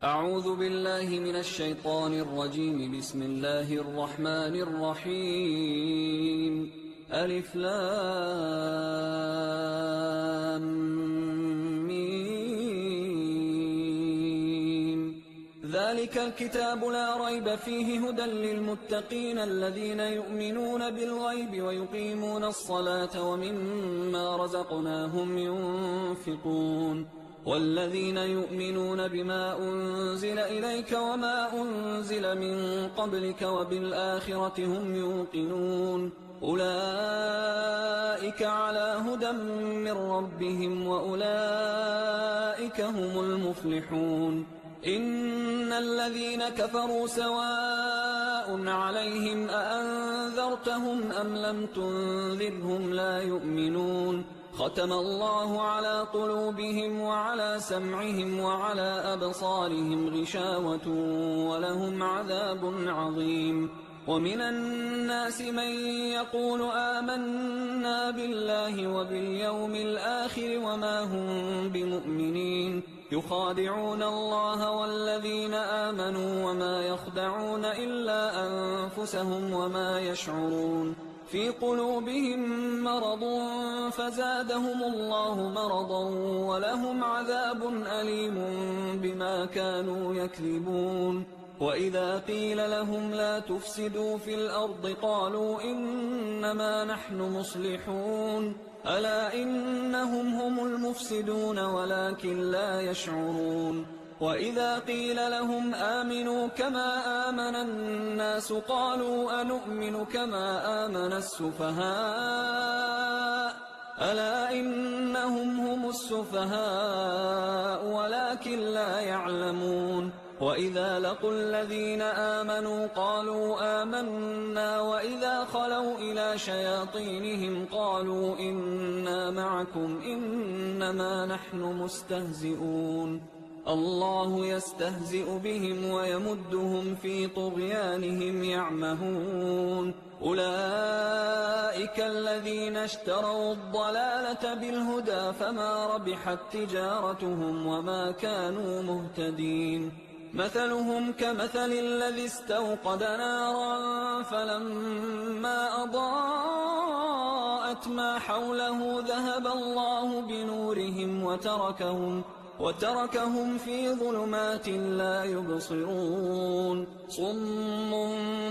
أعوذ بالله من الشيطان الرجيم. بسم الله الرحمن الرحيم. ألف لام ميم. ذلك الكتاب لا ريب فيه هدى للمتقين الذين يؤمنون بالغيب ويقيمون الصلاة ومما رزقناهم ينفقون والذين يؤمنون بما أنزل إليك وما أنزل من قبلك وبالآخرة هم يوقنون أولئك على هدى من ربهم وأولئك هم المفلحون. إن الذين كفروا سواء عليهم أأنذرتهم أم لم تنذرهم لا يؤمنون. ختم الله على قلوبهم وعلى سمعهم وعلى أبصارهم غشاوة ولهم عذاب عظيم. ومن الناس من يقول آمنا بالله وباليوم الآخر وما هم بمؤمنين يخادعون الله والذين آمنوا وما يخدعون إلا أنفسهم وما يشعرون. في قلوبهم مرض فزادهم الله مرضا ولهم عذاب أليم بما كانوا يكذبون. وإذا قيل لهم لا تفسدوا في الأرض قالوا إنما نحن مصلحون ألا إنهم هم المفسدون ولكن لا يشعرون. وإذا قيل لهم آمنوا كما آمن الناس قالوا أنؤمن كما آمن السفهاء ألا إنهم هم السفهاء ولكن لا يعلمون. وإذا لقوا الذين آمنوا قالوا آمنا وإذا خلوا إلى شياطينهم قالوا إنا معكم إنما نحن مستهزئون الله يستهزئ بهم ويمدهم في طغيانهم يعمهون. أولئك الذين اشتروا الضلالة بالهدى فما ربحت تجارتهم وما كانوا مهتدين. مثلهم كمثل الذي استوقد نارا فلما أضاءت ما حوله ذهب الله بنورهم وتركهم في ظلمات لا يبصرون. صم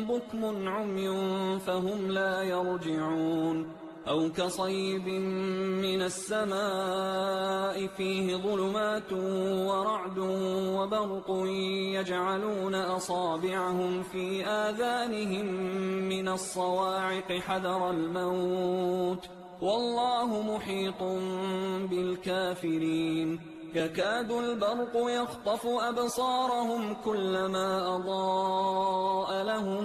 بكم عمي فهم لا يرجعون. أو كصيب من السماء فيه ظلمات ورعد وبرق يجعلون أصابعهم في آذانهم من الصواعق حذر الموت والله محيط بالكافرين. يكاد البرق يخطف أبصارهم كلما أضاء لهم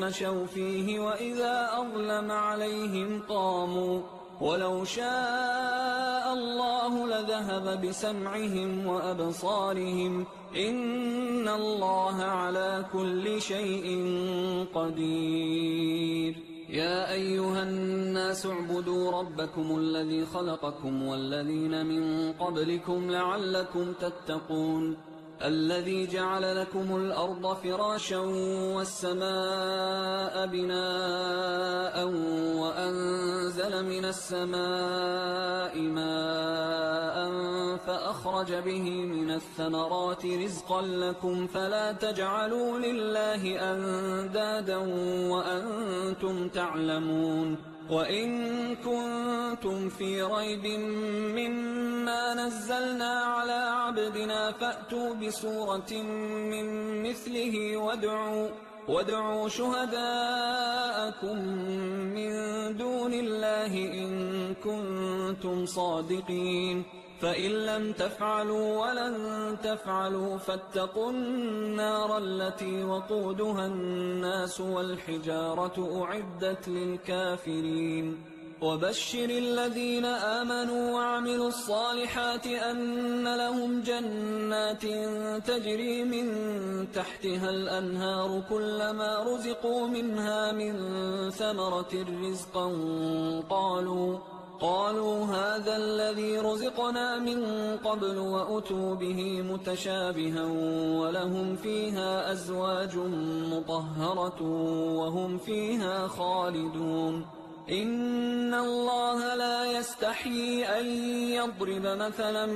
مشوا فيه وإذا أظلم عليهم قاموا ولو شاء الله لذهب بسمعهم وأبصارهم إن الله على كل شيء قدير. يا أيها الناس اعبدوا ربكم الذي خلقكم والذين من قبلكم لعلكم تتقون الذي جعل لكم الأرض فراشا والسماء بناء وأنزل من السماء ماء فأخرج به من الثمرات رزقا لكم فلا تجعلوا لله أندادا وأنتم تعلمون. وإن كنتم في ريب مما نزلنا على عبدنا فأتوا بسورة من مثله وادعوا شهداءكم من دون الله إن كنتم صادقين. فإن لم تفعلوا ولن تفعلوا فاتقوا النار التي وقودها الناس والحجارة أعدت للكافرين. وبشر الذين آمنوا وعملوا الصالحات أن لهم جنات تجري من تحتها الأنهار كلما رزقوا منها من ثمرة رزقا قالوا هذا الذي رزقنا من قبل وأتوا به متشابها ولهم فيها أزواج مطهرة وهم فيها خالدون إن الله لا يستحيي أن يضرب مثلا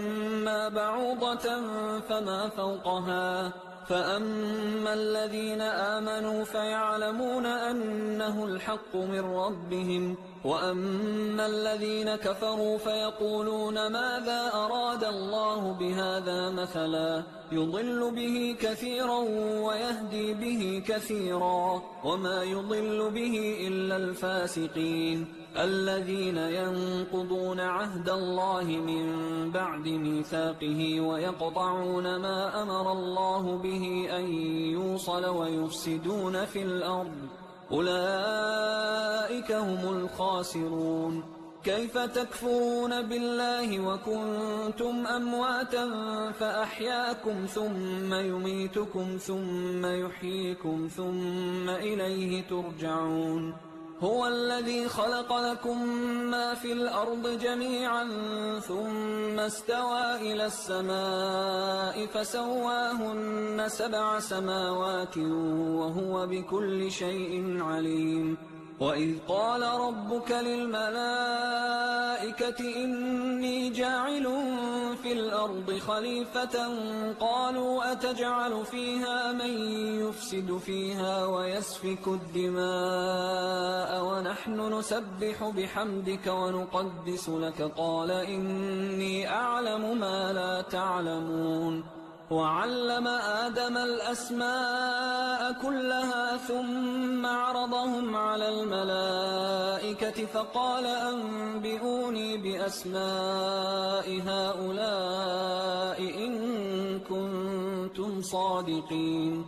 ما بعوضة فما فوقها فأما الذين آمنوا فيعلمون أنه الحق من ربهم وأما الذين كفروا فيقولون ماذا أراد الله بهذا مثلا يضل به كثيرا ويهدي به كثيرا وما يضل به إلا الفاسقين الذين ينقضون عهد الله من بعد ميثاقه ويقطعون ما أمر الله به أن يوصل ويفسدون في الأرض أولئك هم الخاسرون كيف تكفرون بالله وكنتم أمواتا فأحياكم ثم يميتكم ثم يحييكم ثم إليه ترجعون هو الذي خلق لكم ما في الأرض جميعا ثم استوى إلى السماء فسواهن 7 سماوات وهو بكل شيء عليم وإذ قال ربك للملائكة إني جاعل في الأرض خليفة قالوا أتجعل فيها من يفسد فيها ويسفك الدماء ونحن نسبح بحمدك ونقدس لك قال إني أعلم ما لا تعلمون وعلم آدم الأسماء كلها ثم عرضهم على الملائكة فقال أنبئوني بأسماء هؤلاء إن كنتم صادقين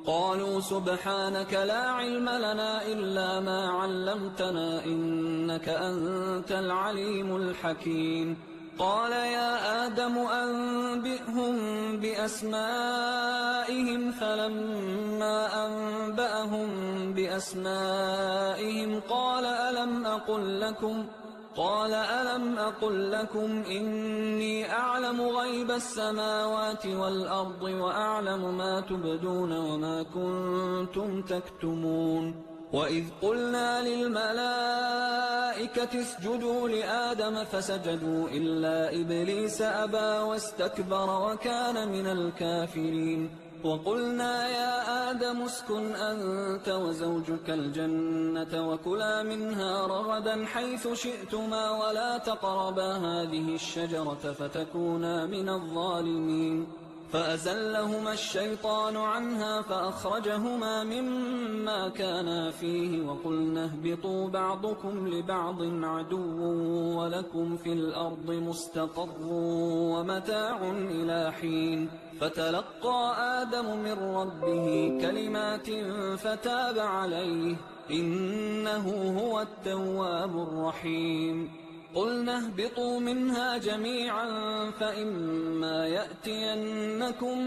قالوا سبحانك لا علم لنا إلا ما علمتنا إنك أنت العليم الحكيم قال يا آدم أنبئهم بأسمائهم فلما أنبأهم بأسمائهم قال ألم أقل لكم إني أعلم غيب السماوات والأرض وأعلم ما تبدون وما كنتم تكتمون وإذ قلنا للملائكة اسجدوا لآدم فسجدوا إلا إبليس أبى واستكبر وكان من الكافرين وقلنا يا آدم اسكن أنت وزوجك الجنة وكلا منها رغدا حيث شئتما ولا تقربا هذه الشجرة فتكونا من الظالمين فأزلهما الشيطان عنها فأخرجهما مما كانا فيه وقلنا اهبطوا بعضكم لبعض عدو ولكم في الأرض مستقر ومتاع إلى حين فتلقى آدم من ربه كلمات فتاب عليه إنه هو التواب الرحيم قلنا اهبطوا منها جميعا فإما يأتينكم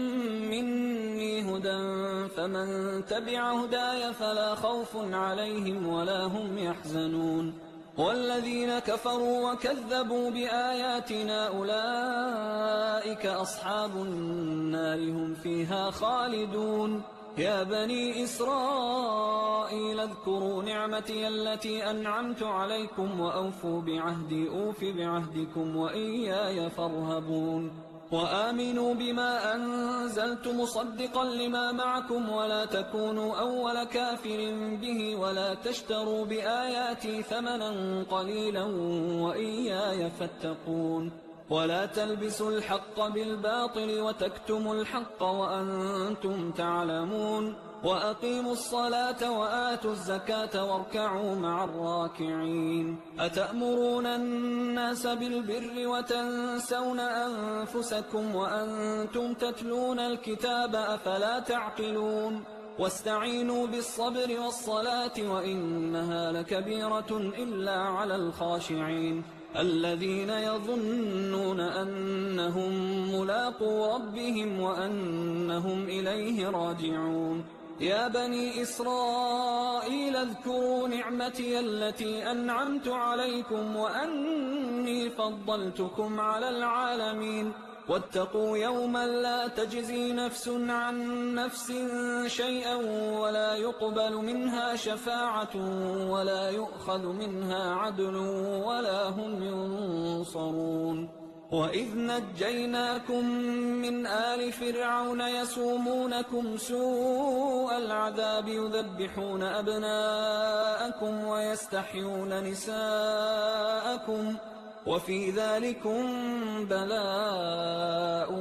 مني هدى فمن تبع هداي فلا خوف عليهم ولا هم يحزنون والذين كفروا وكذبوا بآياتنا أولئك أصحاب النار هم فيها خالدون يا بني إسرائيل اذكروا نعمتي التي أنعمت عليكم وأوفوا بعهدي أوف بعهدكم وإياي فارهبون وآمنوا بما أنزلت مصدقا لما معكم ولا تكونوا أول كافر به ولا تشتروا بآياتي ثمنا قليلا وإياي فاتقون ولا تلبسوا الحق بالباطل وتكتموا الحق وأنتم تعلمون وأقيموا الصلاة وآتوا الزكاة واركعوا مع الراكعين أتأمرون الناس بالبر وتنسون أنفسكم وأنتم تتلون الكتاب أفلا تعقلون واستعينوا بالصبر والصلاة وإنها لكبيرة إلا على الخاشعين الذين يظنون أنهم ملاقو ربهم وأنهم إليه راجعون يا بني إسرائيل اذكروا نعمتي التي أنعمت عليكم وأن أني فضلتكم على العالمين واتقوا يوما لا تجزي نفس عن نفس شيئا ولا يقبل منها شفاعة ولا يؤخذ منها عدل ولا هم ينصرون وإذ نجيناكم من آل فرعون يسومونكم سوء العذاب يذبحون أبناءكم ويستحيون نساءكم وفي ذلكم بلاء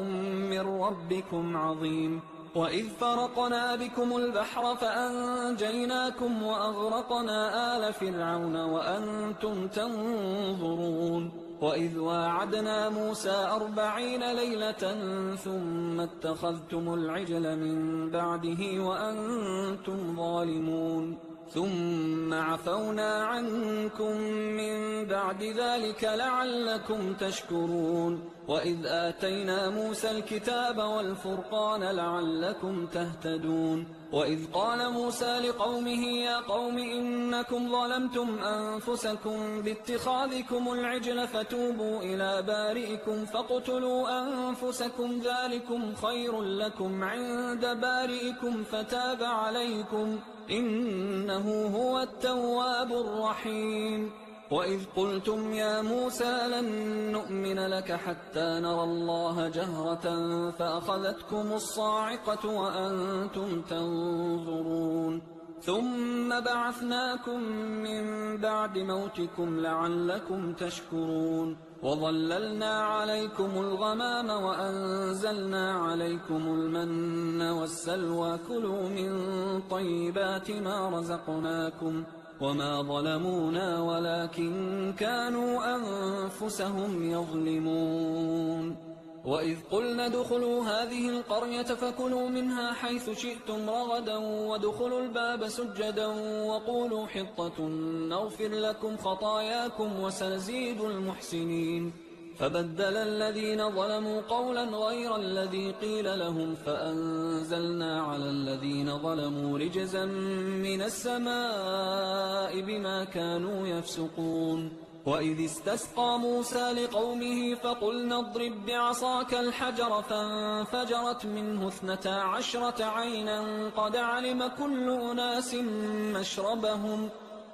من ربكم عظيم وإذ فرقنا بكم البحر فأنجيناكم وأغرقنا آل فرعون وأنتم تنظرون وإذ واعدنا موسى 40 ليلة ثم اتخذتم العجل من بعده وأنتم ظالمون ثم عفونا عنكم من بعد ذلك لعلكم تشكرون وإذ آتينا موسى الكتاب والفرقان لعلكم تهتدون وإذ قال موسى لقومه يا قوم إنكم ظلمتم أنفسكم باتخاذكم العجل فتوبوا إلى بارئكم فاقتلوا أنفسكم ذلكم خير لكم عند بارئكم فتاب عليكم إنه هو التواب الرحيم وإذ قلتم يا موسى لن نؤمن لك حتى نرى الله جهرة فأخذتكم الصاعقة وأنتم تنظرون ثم بعثناكم من بعد موتكم لعلكم تشكرون وظللنا عليكم الغمام وأنزلنا عليكم المن والسلوى كلوا من طيبات ما رزقناكم وما ظلمونا ولكن كانوا أنفسهم يظلمون وإذ قلنا ادخلوا هذه القرية فكلوا منها حيث شئتم رغدا وادخلوا الباب سجدا وقولوا حطة نغفر لكم خطاياكم وسنزيد المحسنين فبدل الذين ظلموا قولا غير الذي قيل لهم فأنزلنا على الذين ظلموا رجزا من السماء بما كانوا يفسقون وإذ استسقى موسى لقومه فقلنا اضرب بعصاك الحجر فانفجرت منه 12 عينا قد علم كل أناس مشربهم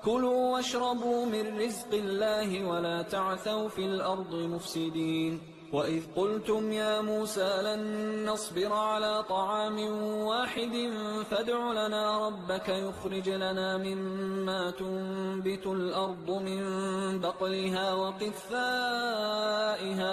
كلوا واشربوا من رزق الله ولا تعثوا في الأرض مفسدين وإذ قلتم يا موسى لن نصبر على طعام واحد فادع لنا ربك يخرج لنا مما تنبت الأرض من بقلها وقثائها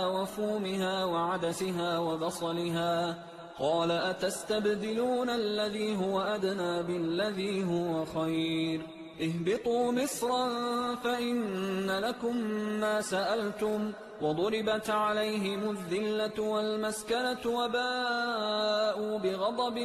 وفومها وعدسها وبصلها قال أتستبدلون الذي هو أدنى بالذي هو خير اهبطوا مصرا فإن لكم ما سألتم وضربت عليهم الذلة والمسكنة وباءوا بغضب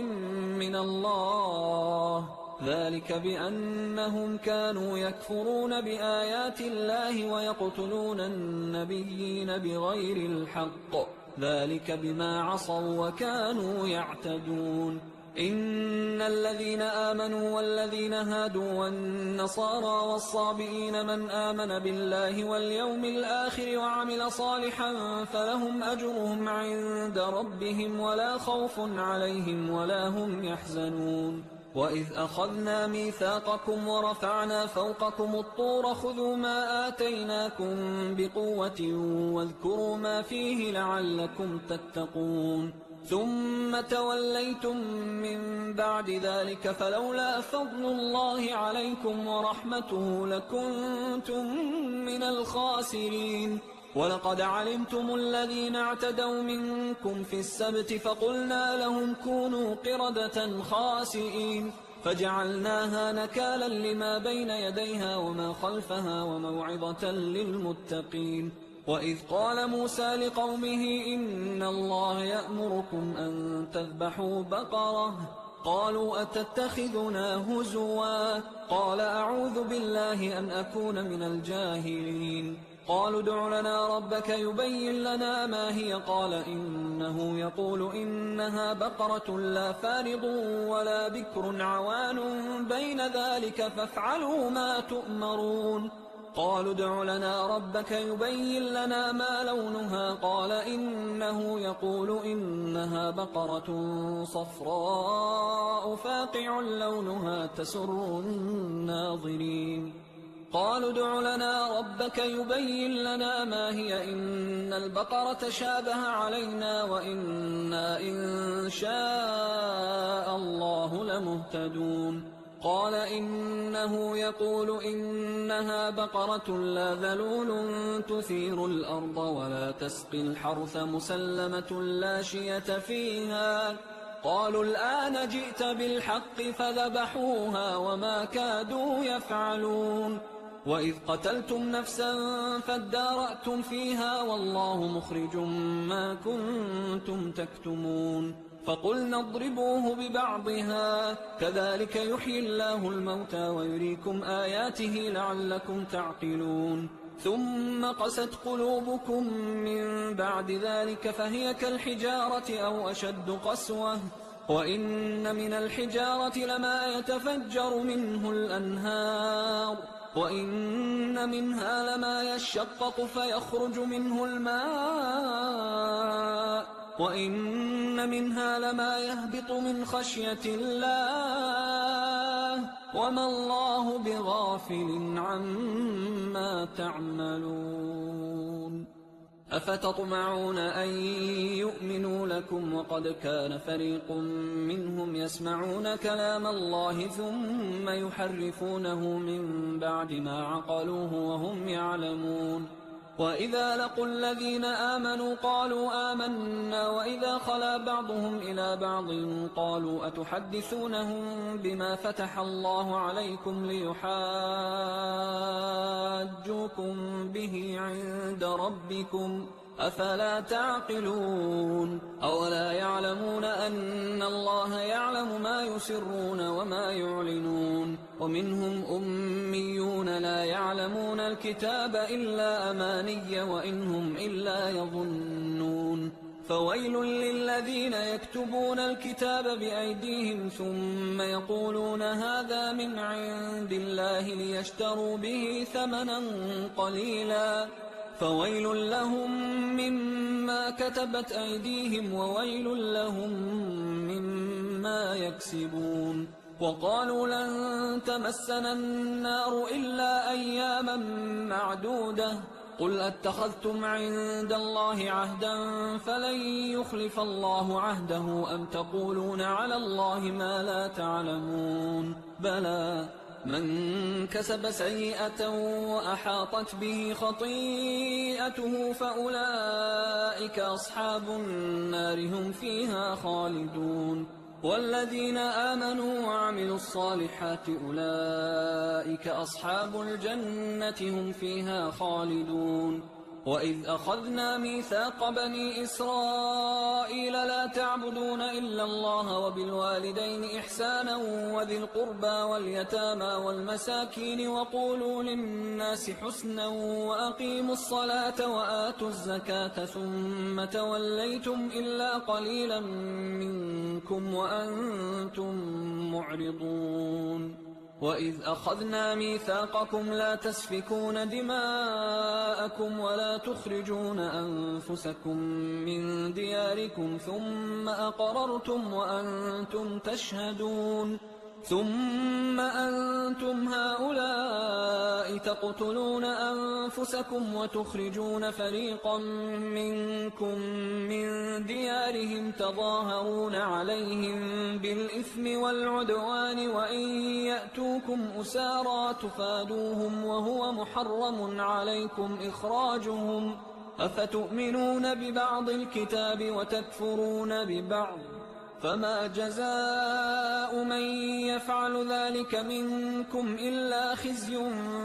من الله ذلك بأنهم كانوا يكفرون بآيات الله ويقتلون النبيين بغير الحق ذلك بما عصوا وكانوا يعتدون إن الذين آمنوا والذين هادوا والنصارى والصابئين من آمن بالله واليوم الآخر وعمل صالحا فلهم أجرهم عند ربهم ولا خوف عليهم ولا هم يحزنون وإذ أخذنا ميثاقكم ورفعنا فوقكم الطور خذوا ما آتيناكم بقوة واذكروا ما فيه لعلكم تتقون ثم توليتم من بعد ذلك فلولا فضل الله عليكم ورحمته لكنتم من الخاسرين ولقد علمتم الذين اعتدوا منكم في السبت فقلنا لهم كونوا قردة خاسئين فجعلناها نكالا لما بين يديها وما خلفها وموعظة للمتقين وإذ قال موسى لقومه إن الله يأمركم أن تذبحوا بقرة قالوا أتتخذنا هزوا قال أعوذ بالله أن أكون من الجاهلين قالوا ادع لنا ربك يبين لنا ما هي قال إنه يقول إنها بقرة لا فارض ولا بكر عوان بين ذلك فافعلوا ما تؤمرون قالوا ادع لنا ربك يبين لنا ما لونها قال إنه يقول إنها بقرة صفراء فاقع لونها تسر الناظرين قالوا ادع لنا ربك يبين لنا ما هي إن البقرة شابه علينا وإنا إن شاء الله لمهتدون قال إنه يقول إنها بقرة لا ذلول تثير الأرض ولا تسقي الحرث مسلمة لا شية فيها قالوا الآن جئت بالحق فذبحوها وما كادوا يفعلون وإذ قتلتم نفسا فادارأتم فيها والله مخرج ما كنتم تكتمون فقلنا اضربوه ببعضها كذلك يحيي الله الموتى ويريكم آياته لعلكم تعقلون ثم قست قلوبكم من بعد ذلك فهي كالحجارة أو أشد قسوة وإن من الحجارة لما يتفجر منه الأنهار وإن منها لما يشقق فيخرج منه الماء وإن منها لما يهبط من خشية الله وما الله بغافل عما تعملون أفتطمعون أن يؤمنوا لكم وقد كان فريق منهم يسمعون كلام الله ثم يحرفونه من بعد ما عقلوه وهم يعلمون وإذا لقوا الذين آمنوا قالوا آمنا وإذا خلا بعضهم إلى بعض قالوا أتحدثونهم بما فتح الله عليكم ليحاجوكم به عند ربكم أفلا تعقلون أولا يعلمون أن الله يعلم ما يسرون وما يعلنون ومنهم أميون لا يعلمون الكتاب إلا أماني وإنهم إلا يظنون فويل للذين يكتبون الكتاب بأيديهم ثم يقولون هذا من عند الله ليشتروا به ثمنا قليلا فويل لهم مما كتبت أيديهم وويل لهم مما يكسبون وقالوا لن تمسنا النار إلا أياما معدودة قل أتخذتم عند الله عهدا فلن يخلف الله عهده أم تقولون على الله ما لا تعلمون بلى من كسب سيئة وأحاطت به خطيئته فأولئك أصحاب النار هم فيها خالدون والذين آمنوا وعملوا الصالحات أولئك أصحاب الجنة هم فيها خالدون وإذ أخذنا ميثاق بني إسرائيل لا تعبدون إلا الله وبالوالدين إحسانا وذي القربى واليتامى والمساكين وقولوا للناس حسنا وأقيموا الصلاة وآتوا الزكاة ثم توليتم إلا قليلا منكم وأنتم معرضون وإذ أخذنا ميثاقكم لا تسفكون دماءكم ولا تخرجون أنفسكم من دياركم ثم أقررتم وأنتم تشهدون ثم أنتم هؤلاء تقتلون أنفسكم وتخرجون فريقا منكم من ديارهم تظاهرون عليهم بالإثم والعدوان وإن يأتوكم أسارى تفادوهم وهو محرم عليكم إخراجهم أفتؤمنون ببعض الكتاب وتكفرون ببعض فما جزاء من يفعل ذلك منكم إلا خزي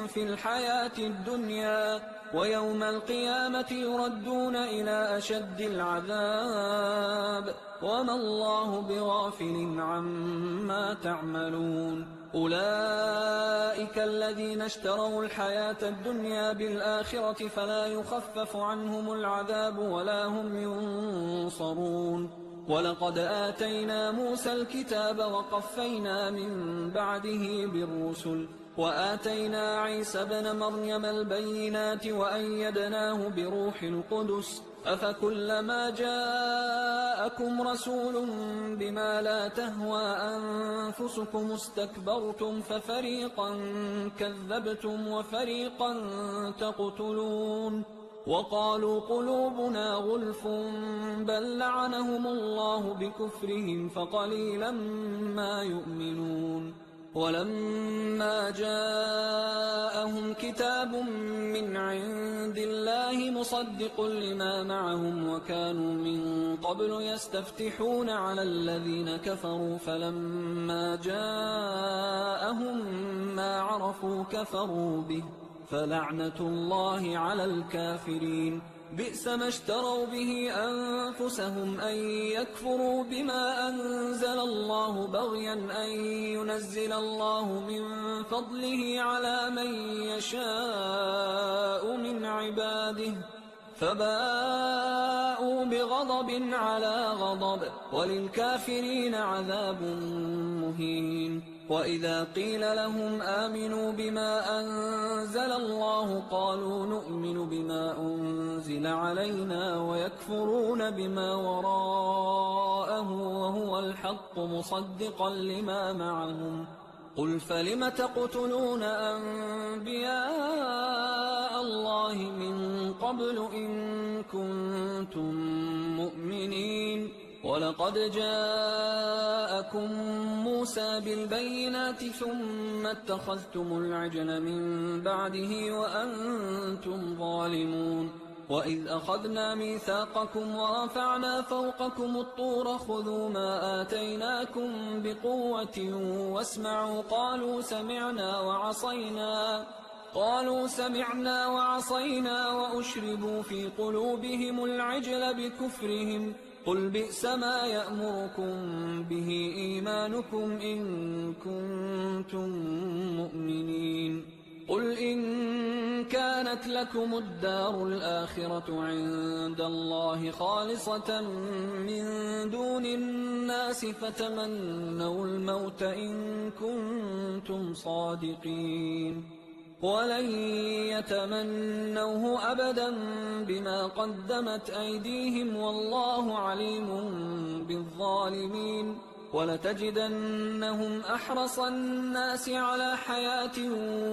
في الحياة الدنيا ويوم القيامة يردون إلى أشد العذاب وما الله بغافل عما تعملون أولئك الذين اشتروا الحياة الدنيا بالآخرة فلا يخفف عنهم العذاب ولا هم ينصرون ولقد آتينا موسى الكتاب وقفينا من بعده بالرسل وآتينا عيسى ابن مريم البينات وأيدناه بروح القدس أفكلما جاءكم رسول بما لا تهوى أنفسكم استكبرتم ففريقا كذبتم وفريقا تقتلون وقالوا قلوبنا غلف بل لعنهم الله بكفرهم فقليلا ما يؤمنون ولما جاءهم كتاب من عند الله مصدق لما معهم وكانوا من قبل يستفتحون على الذين كفروا فلما جاءهم ما عرفوا كفروا به فلعنة الله على الكافرين بئس ما اشتروا به أنفسهم أن يكفروا بما أنزل الله بغيا أن ينزل الله من فضله على من يشاء من عباده فباءوا بغضب على غضب وللكافرين عذاب مهين وإذا قيل لهم آمنوا بما أنزل الله قالوا نؤمن بما أنزل علينا ويكفرون بما وراءه وهو الحق مصدقا لما معهم قل فلم تقتلون أنبياء الله من قبل إن كنتم مؤمنين ولقد جاءكم موسى بالبينات ثم اتخذتم العجل من بعده وأنتم ظالمون وإذ أخذنا ميثاقكم ورفعنا فوقكم الطور خذوا ما آتيناكم بقوة واسمعوا قالوا سمعنا وعصينا وأشربوا في قلوبهم العجل بكفرهم قل بئس ما يأمركم به إيمانكم إن كنتم مؤمنين قل إن كانت لكم الدار الآخرة عند الله خالصة من دون الناس فتمنوا الموت إن كنتم صادقين ولن يتمنوه أبدا بما قدمت أيديهم والله عليم بالظالمين ولتجدنهم أحرص الناس على حياة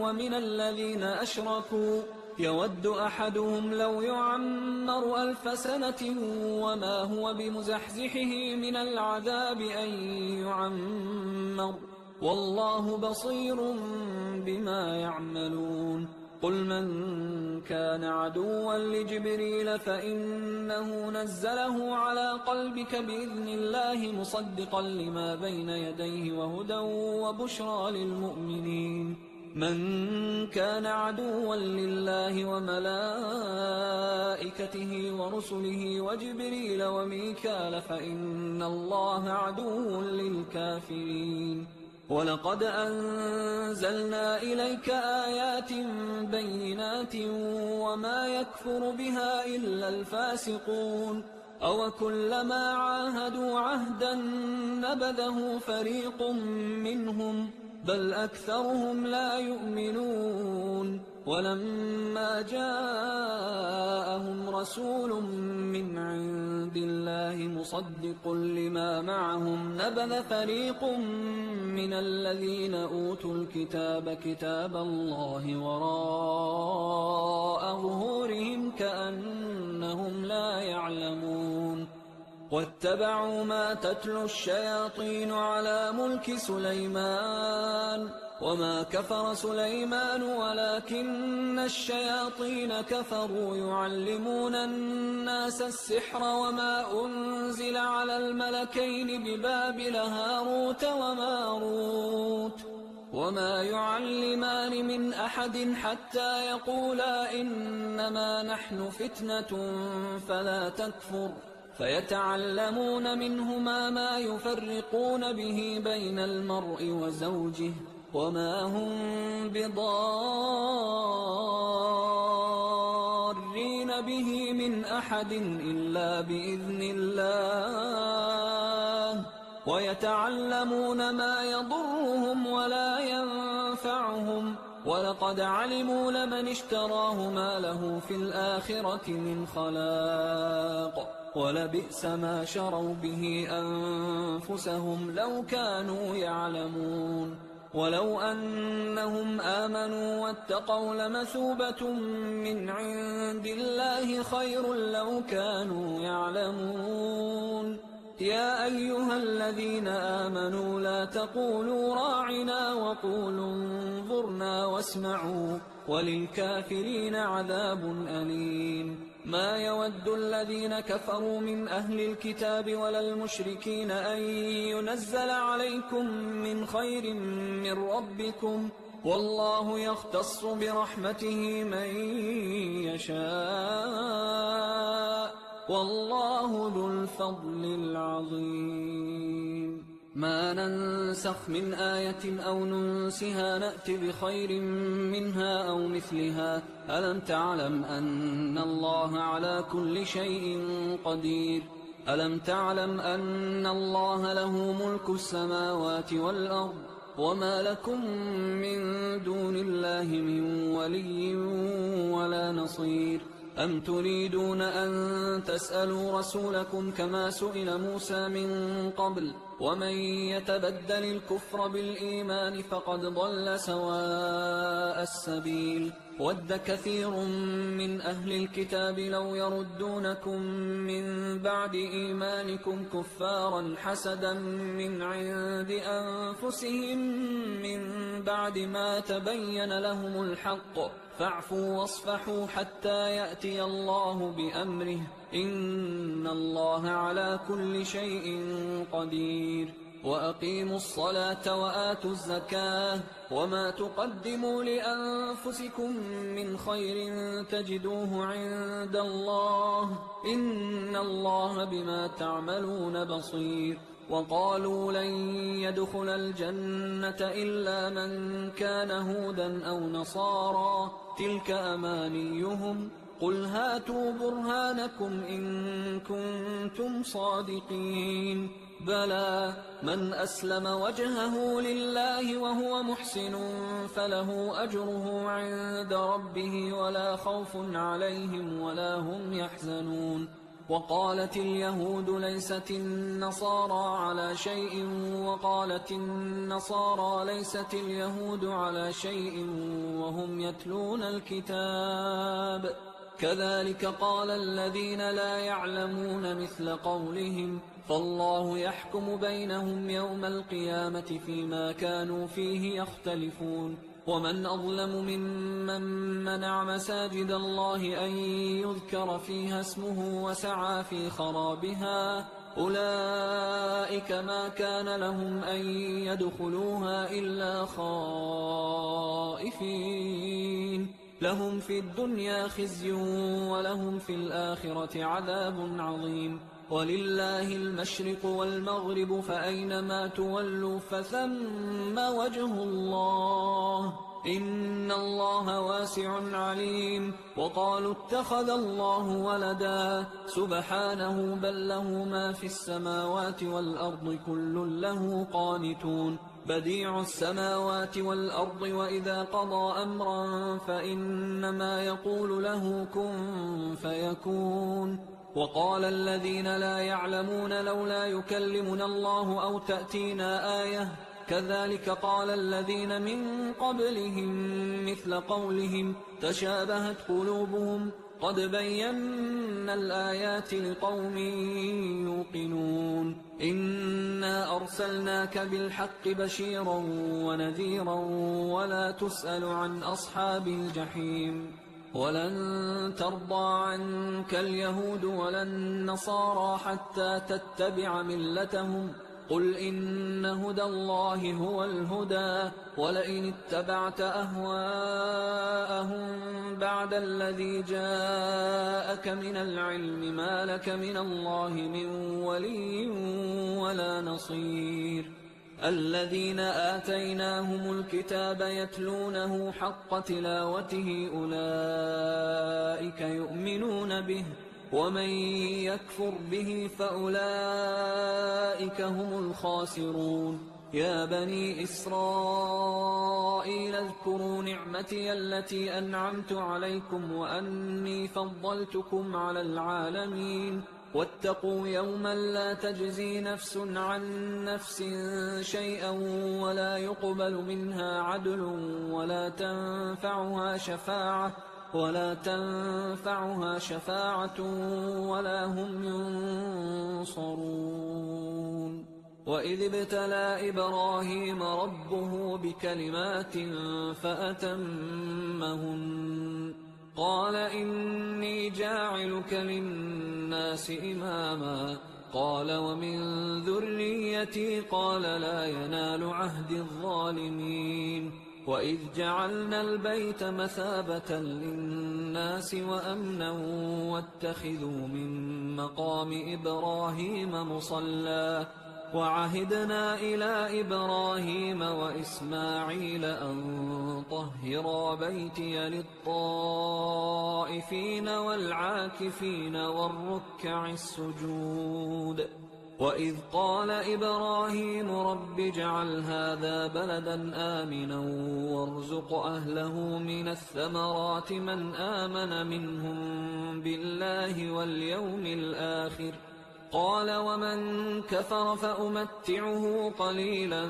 ومن الذين أشركوا يود أحدهم لو يعمر 1000 سنة وما هو بمزحزحه من العذاب أن يعمر والله بصير بما يعملون قل من كان عدوا لجبريل فإنه نزله على قلبك بإذن الله مصدقا لما بين يديه وهدى وبشرى للمؤمنين من كان عدوا لله وملائكته ورسله وجبريل وميكال فإن الله عدو للكافرين ولقد أنزلنا إليك آيات بينات وما يكفر بها إلا الفاسقون أوكلما عاهدوا عهدا نبذه فريق منهم بل أكثرهم لا يؤمنون ولما جاءهم رسول من عند الله مصدق لما معهم نبذ فريق من الذين أوتوا الكتاب كتاب الله وراء ظهورهم كأنهم لا يعلمون واتبعوا ما تتلو الشياطين على ملك سليمان وما كفر سليمان ولكن الشياطين كفروا يعلمون الناس السحر وما أنزل على الملكين ببابل هاروت وماروت وما يعلمان من أحد حتى يقولا إنما نحن فتنة فلا تكفر فيتعلمون منهما ما يفرقون به بين المرء وزوجه وما هم بضارين به من أحد إلا بإذن الله ويتعلمون ما يضرهم ولا ينفعهم، ولقد علموا لمن اشتراه ما له في الآخرة من خلاق، ولبئس ما شروا به أنفسهم لو كانوا يعلمون. ولو أنهم آمنوا واتقوا لمثوبة من عند الله خير لو كانوا يعلمون. يا أيها الذين آمنوا لا تقولوا راعنا وقولوا انظرنا واسمعوا وللكافرين عذاب أليم. ما يود الذين كفروا من أهل الكتاب ولا المشركين أن ينزل عليكم من خير من ربكم، والله يختص برحمته من يشاء، والله ذو الفضل العظيم. ما ننسخ من آية أو ننسها نأت بخير منها أو مثلها. ألم تعلم أن الله على كل شيء قدير؟ ألم تعلم أن الله له ملك السماوات والأرض، وما لكم من دون الله من ولي ولا نصير؟ أم تريدون أن تسألوا رسولكم كما سئل موسى من قبل؟ ومن يتبدل الكفر بالإيمان فقد ضل سواء السبيل. ود كثير من أهل الكتاب لو يردونكم من بعد إيمانكم كفارا حسدا من عند أنفسهم من بعد ما تبين لهم الحق، فاعفوا واصفحوا حتى يأتي الله بأمره، إن الله على كل شيء قدير. وأقيموا الصلاة وآتوا الزكاة، وما تقدموا لأنفسكم من خير تجدوه عند الله، إن الله بما تعملون بصير. وقالوا لن يدخل الجنة إلا من كان هودا أو نصارى، تلك أمانيهم، قل هاتوا برهانكم إن كنتم صادقين. بلى من أسلم وجهه لله وهو محسن فله أجره عند ربه ولا خوف عليهم ولا هم يحزنون. وقالت اليهود ليست النصارى على شيء، وقالت النصارى ليست اليهود على شيء وهم يتلون الكتاب، كذلك قال الذين لا يعلمون مثل قولهم، فالله يحكم بينهم يوم القيامة فيما كانوا فيه يختلفون. ومن أظلم ممن منع مساجد الله أن يذكر فيها اسمه وسعى في خرابها، أولئك ما كان لهم أن يدخلوها إلا خائفين، لهم في الدنيا خزي ولهم في الآخرة عذاب عظيم. ولله المشرق والمغرب فأينما تولوا فثم وجه الله، إن الله واسع عليم. وقالوا اتخذ الله ولدا، سبحانه بل له ما في السماوات والأرض كل له قانتون. بديع السماوات والأرض وإذا قضى أمرا فإنما يقول له كن فيكون. وقال الذين لا يعلمون لولا يكلمنا الله أو تأتينا آية، كذلك قال الذين من قبلهم مثل قولهم تشابهت قلوبهم، قد بينا الآيات لقوم يوقنون. إنا أرسلناك بالحق بشيرا ونذيرا ولا تسأل عن أصحاب الجحيم. ولن ترضى عنك اليهود ولا النصارى حتى تتبع ملتهم، قل إن هدى الله هو الهدى، ولئن اتبعت أهواءهم بعد الذي جاءك من العلم ما لك من الله من ولي ولا نصير. الذين آتيناهم الكتاب يتلونه حق تلاوته أولئك يؤمنون به، ومن يكفر به فأولئك هم الخاسرون. يا بني إسرائيل اذكروا نعمتي التي أنعمت عليكم وأني فضلتكم على العالمين واتقوا يوما لا تجزي نفس عن نفس شيئا ولا يقبل منها عدل ولا تنفعها شفاعة ولا هم ينصرون وإذ ابتلى إبراهيم ربه بكلمات فأتمهن قال إني جاعلك للناس إماما قال ومن ذريتي قال لا ينال عهد الظالمين وإذ جعلنا البيت مثابة للناس وأمنا واتخذوا من مقام إبراهيم مصلى وعهدنا إلى إبراهيم وإسماعيل أن طهرا بيتي للطائفين والعاكفين والركع السجود وإذ قال إبراهيم رب اجعل هذا بلدا آمنا وارزق أهله من الثمرات من آمن منهم بالله واليوم الآخر قال ومن كفر فأمتعه قليلا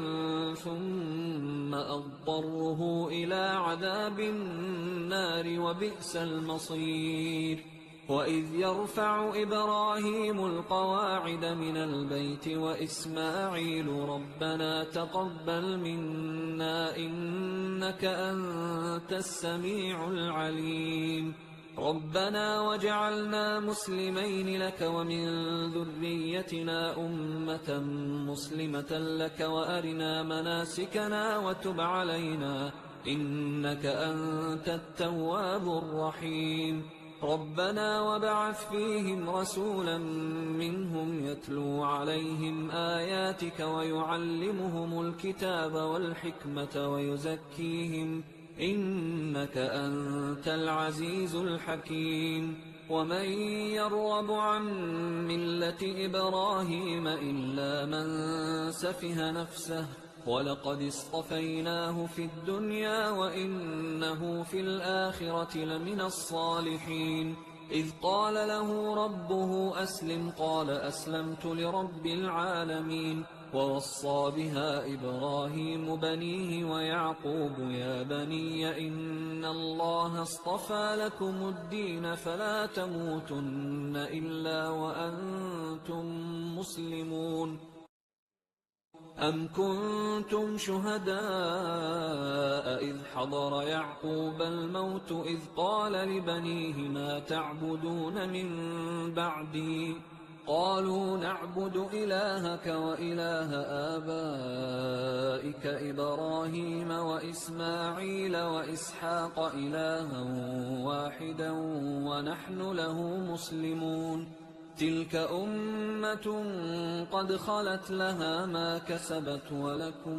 ثم أضطره إلى عذاب النار وبئس المصير وإذ يرفع إبراهيم القواعد من البيت وإسماعيل ربنا تقبل منا إنك أنت السميع العليم ربنا وجعلنا مسلمين لك ومن ذريتنا أمة مسلمة لك وأرنا مناسكنا وتب علينا إنك أنت التواب الرحيم ربنا وابعث فيهم رسولا منهم يتلو عليهم آياتك ويعلمهم الكتاب والحكمة ويزكيهم إنك أنت العزيز الحكيم ومن يرغب عن ملة إبراهيم إلا من سفه نفسه ولقد اصطفيناه في الدنيا وإنه في الآخرة لمن الصالحين إذ قال له ربه أسلم قال أسلمت لرب العالمين ووصى بها إبراهيم بنيه ويعقوب يا بني إن الله اصطفى لكم الدين فلا تموتن إلا وأنتم مسلمون أم كنتم شهداء إذ حضر يعقوب الموت إذ قال لبنيه ما تعبدون من بعدي قالوا نعبد إلهك وإله آبائك إبراهيم وإسماعيل وإسحاق إلها واحدا ونحن له مسلمون تلك أمة قد خلت لها ما كسبت ولكم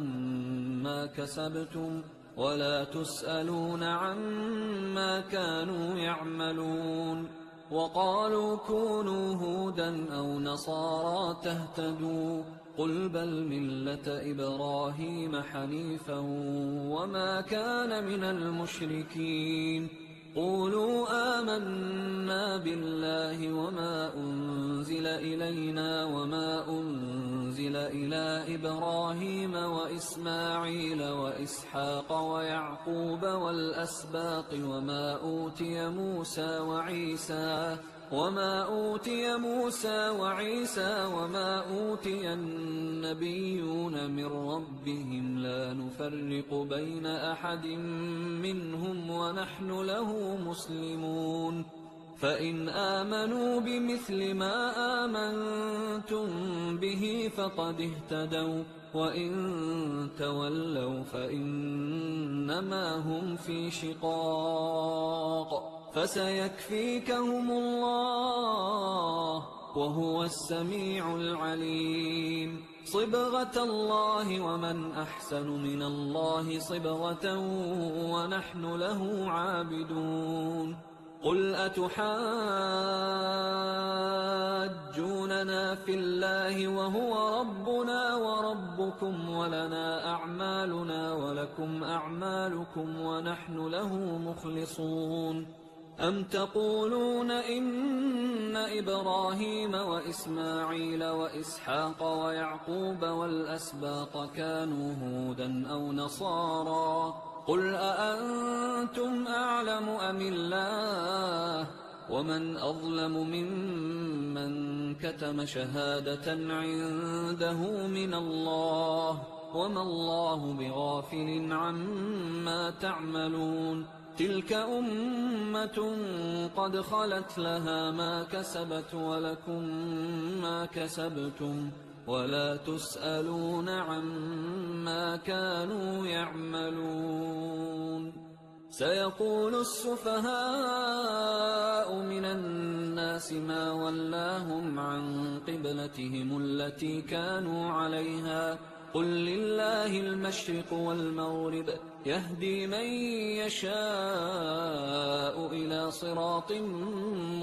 ما كسبتم ولا تسألون عما كانوا يعملون وقالوا كونوا هودا أو نصارى تهتدوا قل بل ملة إبراهيم حنيفا وما كان من المشركين قولوا آمنا بالله وما أنزل إلينا وما أنزل إلى إبراهيم وإسماعيل وإسحاق ويعقوب والأسباط وما أوتي موسى وعيسى وما أوتي النبيون من ربهم لا نفرق بين أحد منهم ونحن له مسلمون فإن آمنوا بمثل ما آمنتم به فقد اهتدوا وإن تولوا فإنما هم في شقاق فسيكفيكهم الله وهو السميع العليم صبغة الله ومن أحسن من الله صبغة ونحن له عابدون قل أتحاجوننا في الله وهو ربنا وربكم ولنا أعمالنا ولكم أعمالكم ونحن له مخلصون أم تقولون إن إبراهيم وإسماعيل وإسحاق ويعقوب والأسباط كانوا هودا أو نصارى قل أأنتم أعلم أم الله ومن أظلم ممن كتم شهادة عنده من الله وما الله بغافل عما تعملون تلك أمة قد خلت لها ما كسبت ولكم ما كسبتم ولا تسألون عما كانوا يعملون سيقول السفهاء من الناس ما ولاهم عن قبلتهم التي كانوا عليها قل لله المشرق والمغرب يهدي من يشاء إلى صراط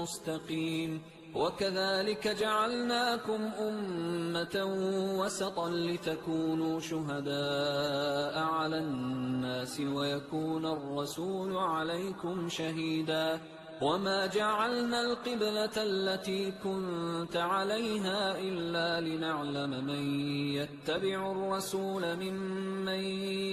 مستقيم وكذلك جعلناكم أمة وسطا لتكونوا شهداء على الناس ويكون الرسول عليكم شهيدا وما جعلنا القبلة التي كنت عليها إلا لنعلم من يتبع الرسول ممن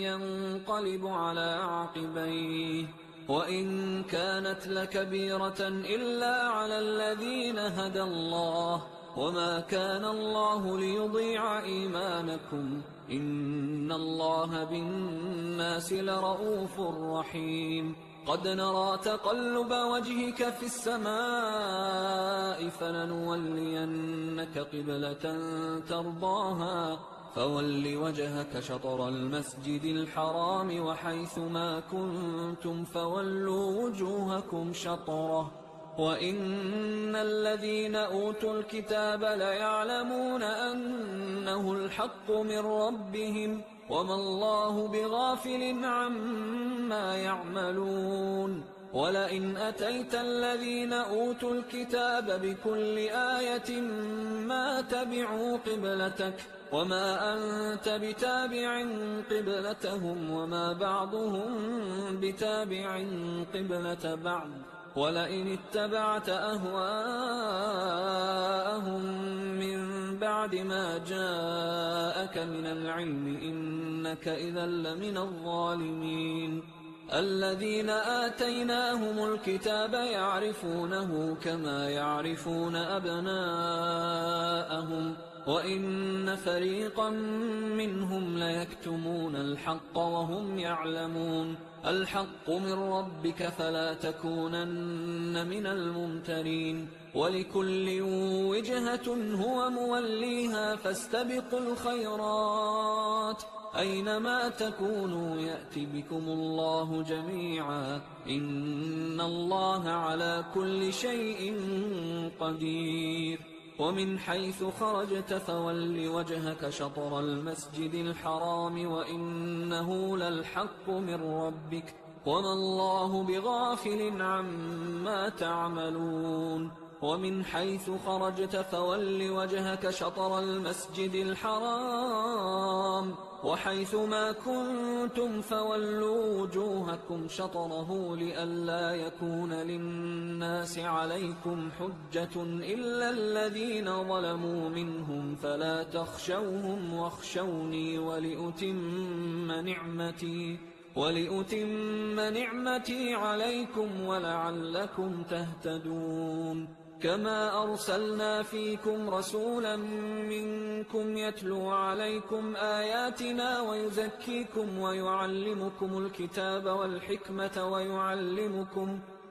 ينقلب على عقبيه وإن كانت لكبيرة إلا على الذين هدى الله وما كان الله ليضيع إيمانكم إن الله بالناس لرؤوف رحيم قد نرى تقلب وجهك في السماء فلنولينك قبلة ترضاها فول وجهك شطر المسجد الحرام وحيث ما كنتم فولوا وجوهكم شطره وإن الذين أوتوا الكتاب ليعلمون أنه الحق من ربهم وما الله بغافل عما يعملون ولئن أتيت الذين أوتوا الكتاب بكل آية ما تبعوا قبلتك وما أنت بتابع قبلتهم وما بعضهم بتابع قبلة بعض ولئن اتبعت أهواءهم من بعد ما جاءك من العلم إنك إذا لمن الظالمين الذين آتيناهم الكتاب يعرفونه كما يعرفون أبناءهم وإن فريقا منهم ليكتمون الحق وهم يعلمون الحق من ربك فلا تكونن من الممترين ولكل وجهة هو موليها فاستبقوا الخيرات أينما تكونوا يأت بكم الله جميعا إن الله على كل شيء قدير ومن حيث خرجت فول وجهك شطر المسجد الحرام وإنه للحق من ربك وما الله بغافل عما تعملون ومن حيث خرجت فول وجهك شطر المسجد الحرام وحيث ما كنتم فولوا وجوهكم شطره لئلا يكون للناس عليكم حجة إلا الذين ظلموا منهم فلا تخشوهم واخشوني ولأتم نعمتي عليكم ولعلكم تهتدون كما أرسلنا فيكم رسولا منكم يتلو عليكم آياتنا ويزكيكم ويعلمكم الكتاب والحكمة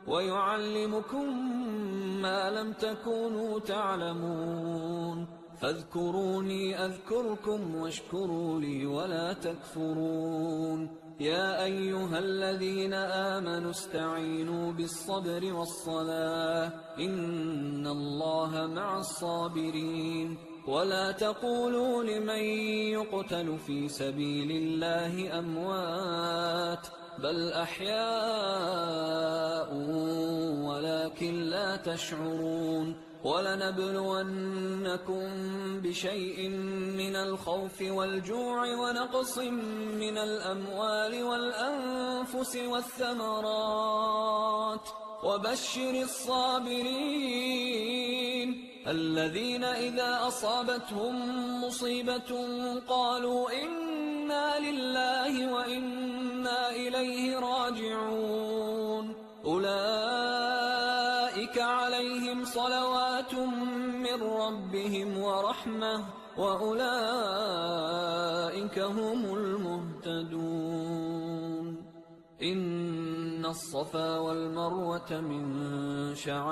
ويعلمكم ما لم تكونوا تعلمون فاذكروني أذكركم واشكروا لي ولا تكفرون يا أيها الذين آمنوا استعينوا بالصبر والصلاة إن الله مع الصابرين ولا تقولوا لمن يقتل في سبيل الله أموات بل أحياء ولكن لا تشعرون ولنبلونكم بشيء من الخوف والجوع ونقص من الأموال والأنفس والثمرات وبشر الصابرين الذين إذا أصابتهم مصيبة قالوا إنا لله وإنا إليه راجعون أولئك عليهم صلوات من ربهم ورحمة وأولئك هم المهتدون إن الصفا والمروة من شعائر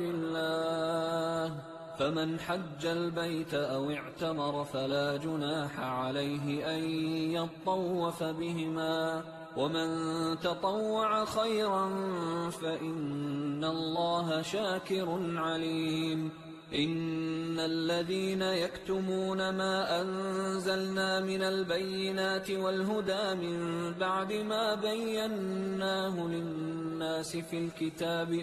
الله فمن حج البيت أو اعتمر فلا جناح عليه أن يطوف بهما ومن تطوع خيرا فإن الله شاكر عليم إن الذين يكتمون ما أنزلنا من البينات والهدى من بعد ما بيناه للناس في الكتاب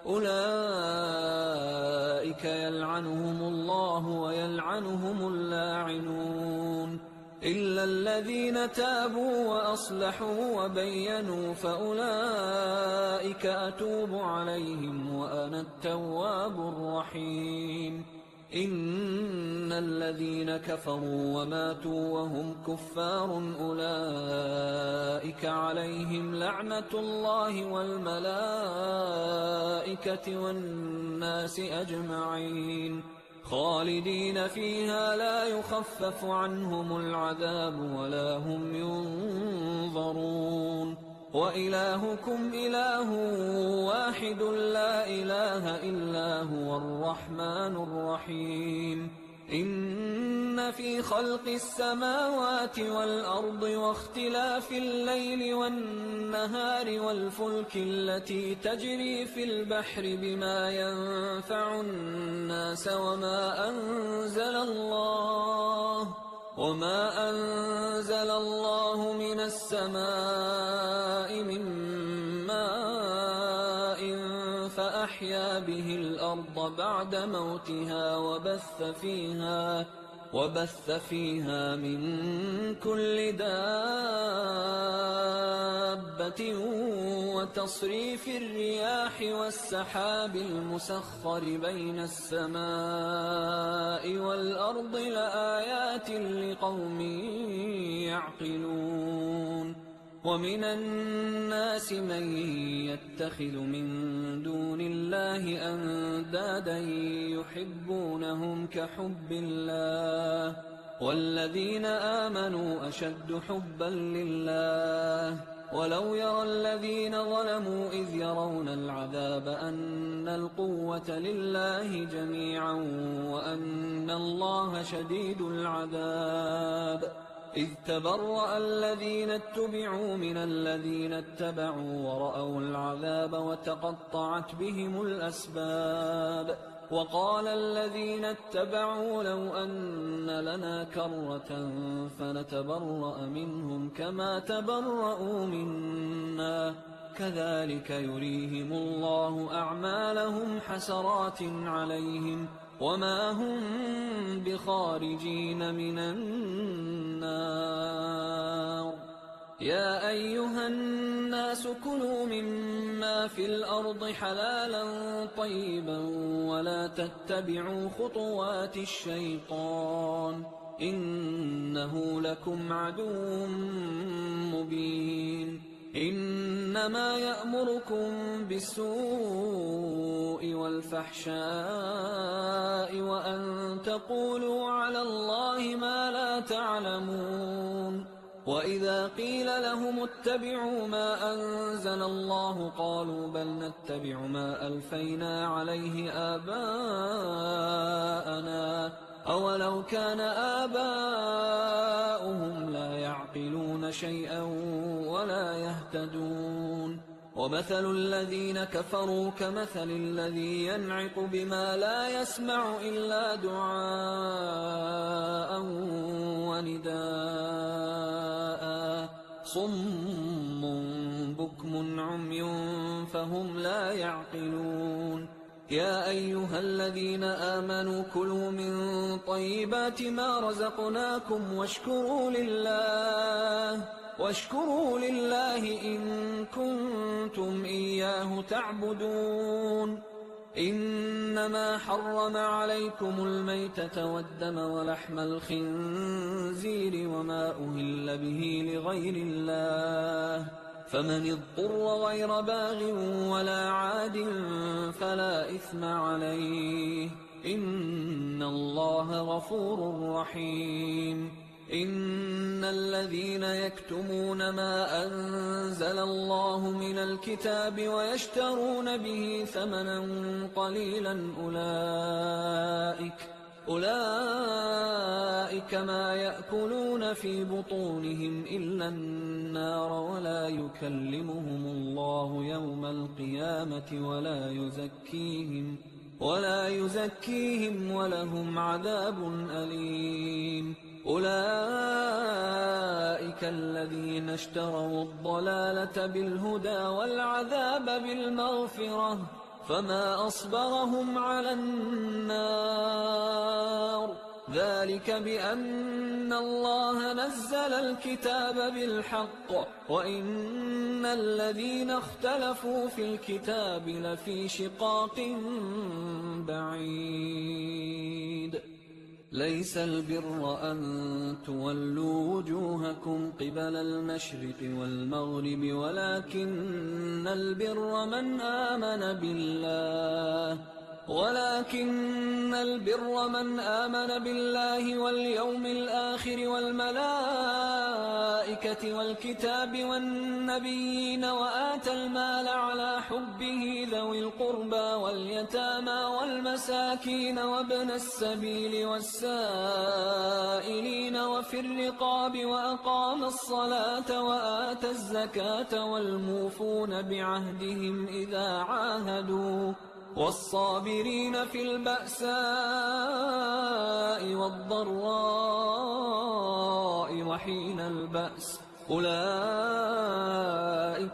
أولئك يلعنهم الله ويلعنهم اللاعنون إلا الذين تابوا وأصلحوا وبينوا فأولئك أتوب عليهم وأنا التواب الرحيم إن الذين كفروا وماتوا وهم كفار أولئك عليهم لعنة الله والملائكة والناس أجمعين خالدين فيها لا يخفف عنهم العذاب ولا هم ينظرون وإلهكم إله واحد لا إله إلا هو الرحمن الرحيم إن في خلق السماوات والأرض واختلاف الليل والنهار والفلك التي تجري في البحر بما ينفع الناس وما أنزل الله من السماء من ماء فأحيا به الأرض بعد موتها وبث فيها من كل دابة وتصريف الرياح والسحاب المسخر بين السماء والأرض لآيات لقوم يعقلون ومن الناس من يتخذ من دون الله أندادا يحبونهم كحب الله والذين آمنوا أشد حبا لله ولو يرى الذين ظلموا إذ يرون العذاب أن القوة لله جميعا وأن الله شديد العذاب إذ تبرأ الذين اتبعوا من الذين اتبعوا ورأوا العذاب وتقطعت بهم الأسباب وقال الذين اتبعوا لو أن لنا كرة فنتبرأ منهم كما تبرأوا منا كذلك يريهم الله أعمالهم حسرات عليهم وما هم بخارجين من النار يا أيها الناس كلوا مما في الأرض حلالا طيبا ولا تتبعوا خطوات الشيطان إنه لكم عدو مبين إنما يأمركم بالسوء والفحشاء وأن تقولوا على الله ما لا تعلمون وإذا قيل لهم اتبعوا ما أنزل الله قالوا بل نتبع ما ألفينا عليه آباءنا أولو كان آباؤهم لا يعقلون شيئا ولا يهتدون ومثل الذين كفروا كمثل الذي ينعق بما لا يسمع إلا دعاء ونداء صم بكم عمي فهم لا يعقلون يا أيها الذين آمنوا كلوا من طيبات ما رزقناكم واشكروا لله إن كنتم إياه تعبدون إنما حرم عليكم الميتة والدم ولحم الخنزير وما أهل به لغير الله فمن اضطر غير باغ ولا عاد فلا إثم عليه إن الله غفور رحيم إن الذين يكتمون ما أنزل الله من الكتاب ويشترون به ثمنا قليلا أولئك ما يأكلون في بطونهم إلا النار ولا يكلمهم الله يوم القيامة ولا يزكيهم ولهم عذاب أليم أولئك الذين اشتروا الضلالة بالهدى والعذاب بالمغفرة فما أصبرهم على النار ذلك بأن الله نزل الكتاب بالحق وإن الذين اختلفوا في الكتاب لفي شقاق بعيد ليس البر أن تولوا وجوهكم قبل المشرق والمغرب ولكن البر من آمن بالله واليوم الآخر والملائكة والكتاب والنبيين وآتى المال على حبه ذوي القربى واليتامى والمساكين وابن السبيل والسائلين وفي الرقاب وأقام الصلاة وآتى الزكاة والموفون بعهدهم إذا عاهدوا والصابرين في البأساء والضراء وحين البأس أولئك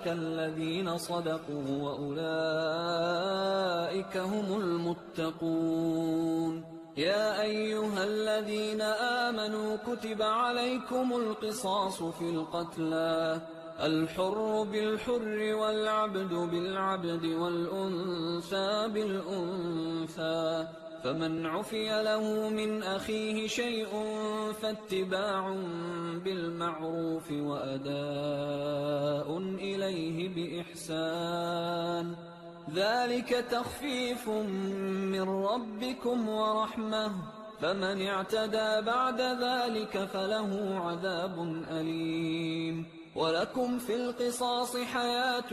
الذين صدقوا وأولئك هم المتقون يا أيها الذين آمنوا كتب عليكم القصاص في القتلى الحر بالحر والعبد بالعبد والأنثى بالأنثى فمن عفي له من أخيه شيء فاتباع بالمعروف وأداء إليه بإحسان ذلك تخفيف من ربكم ورحمة فمن اعتدى بعد ذلك فله عذاب أليم ولكم في القصاص حياة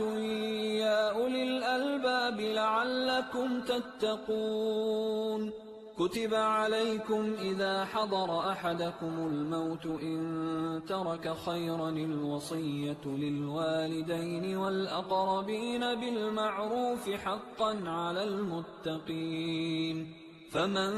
يا أولي الألباب لعلكم تتقون كتب عليكم إذا حضر أحدكم الموت إن ترك خيرا الوصية للوالدين والأقربين بالمعروف حقا على المتقين فمن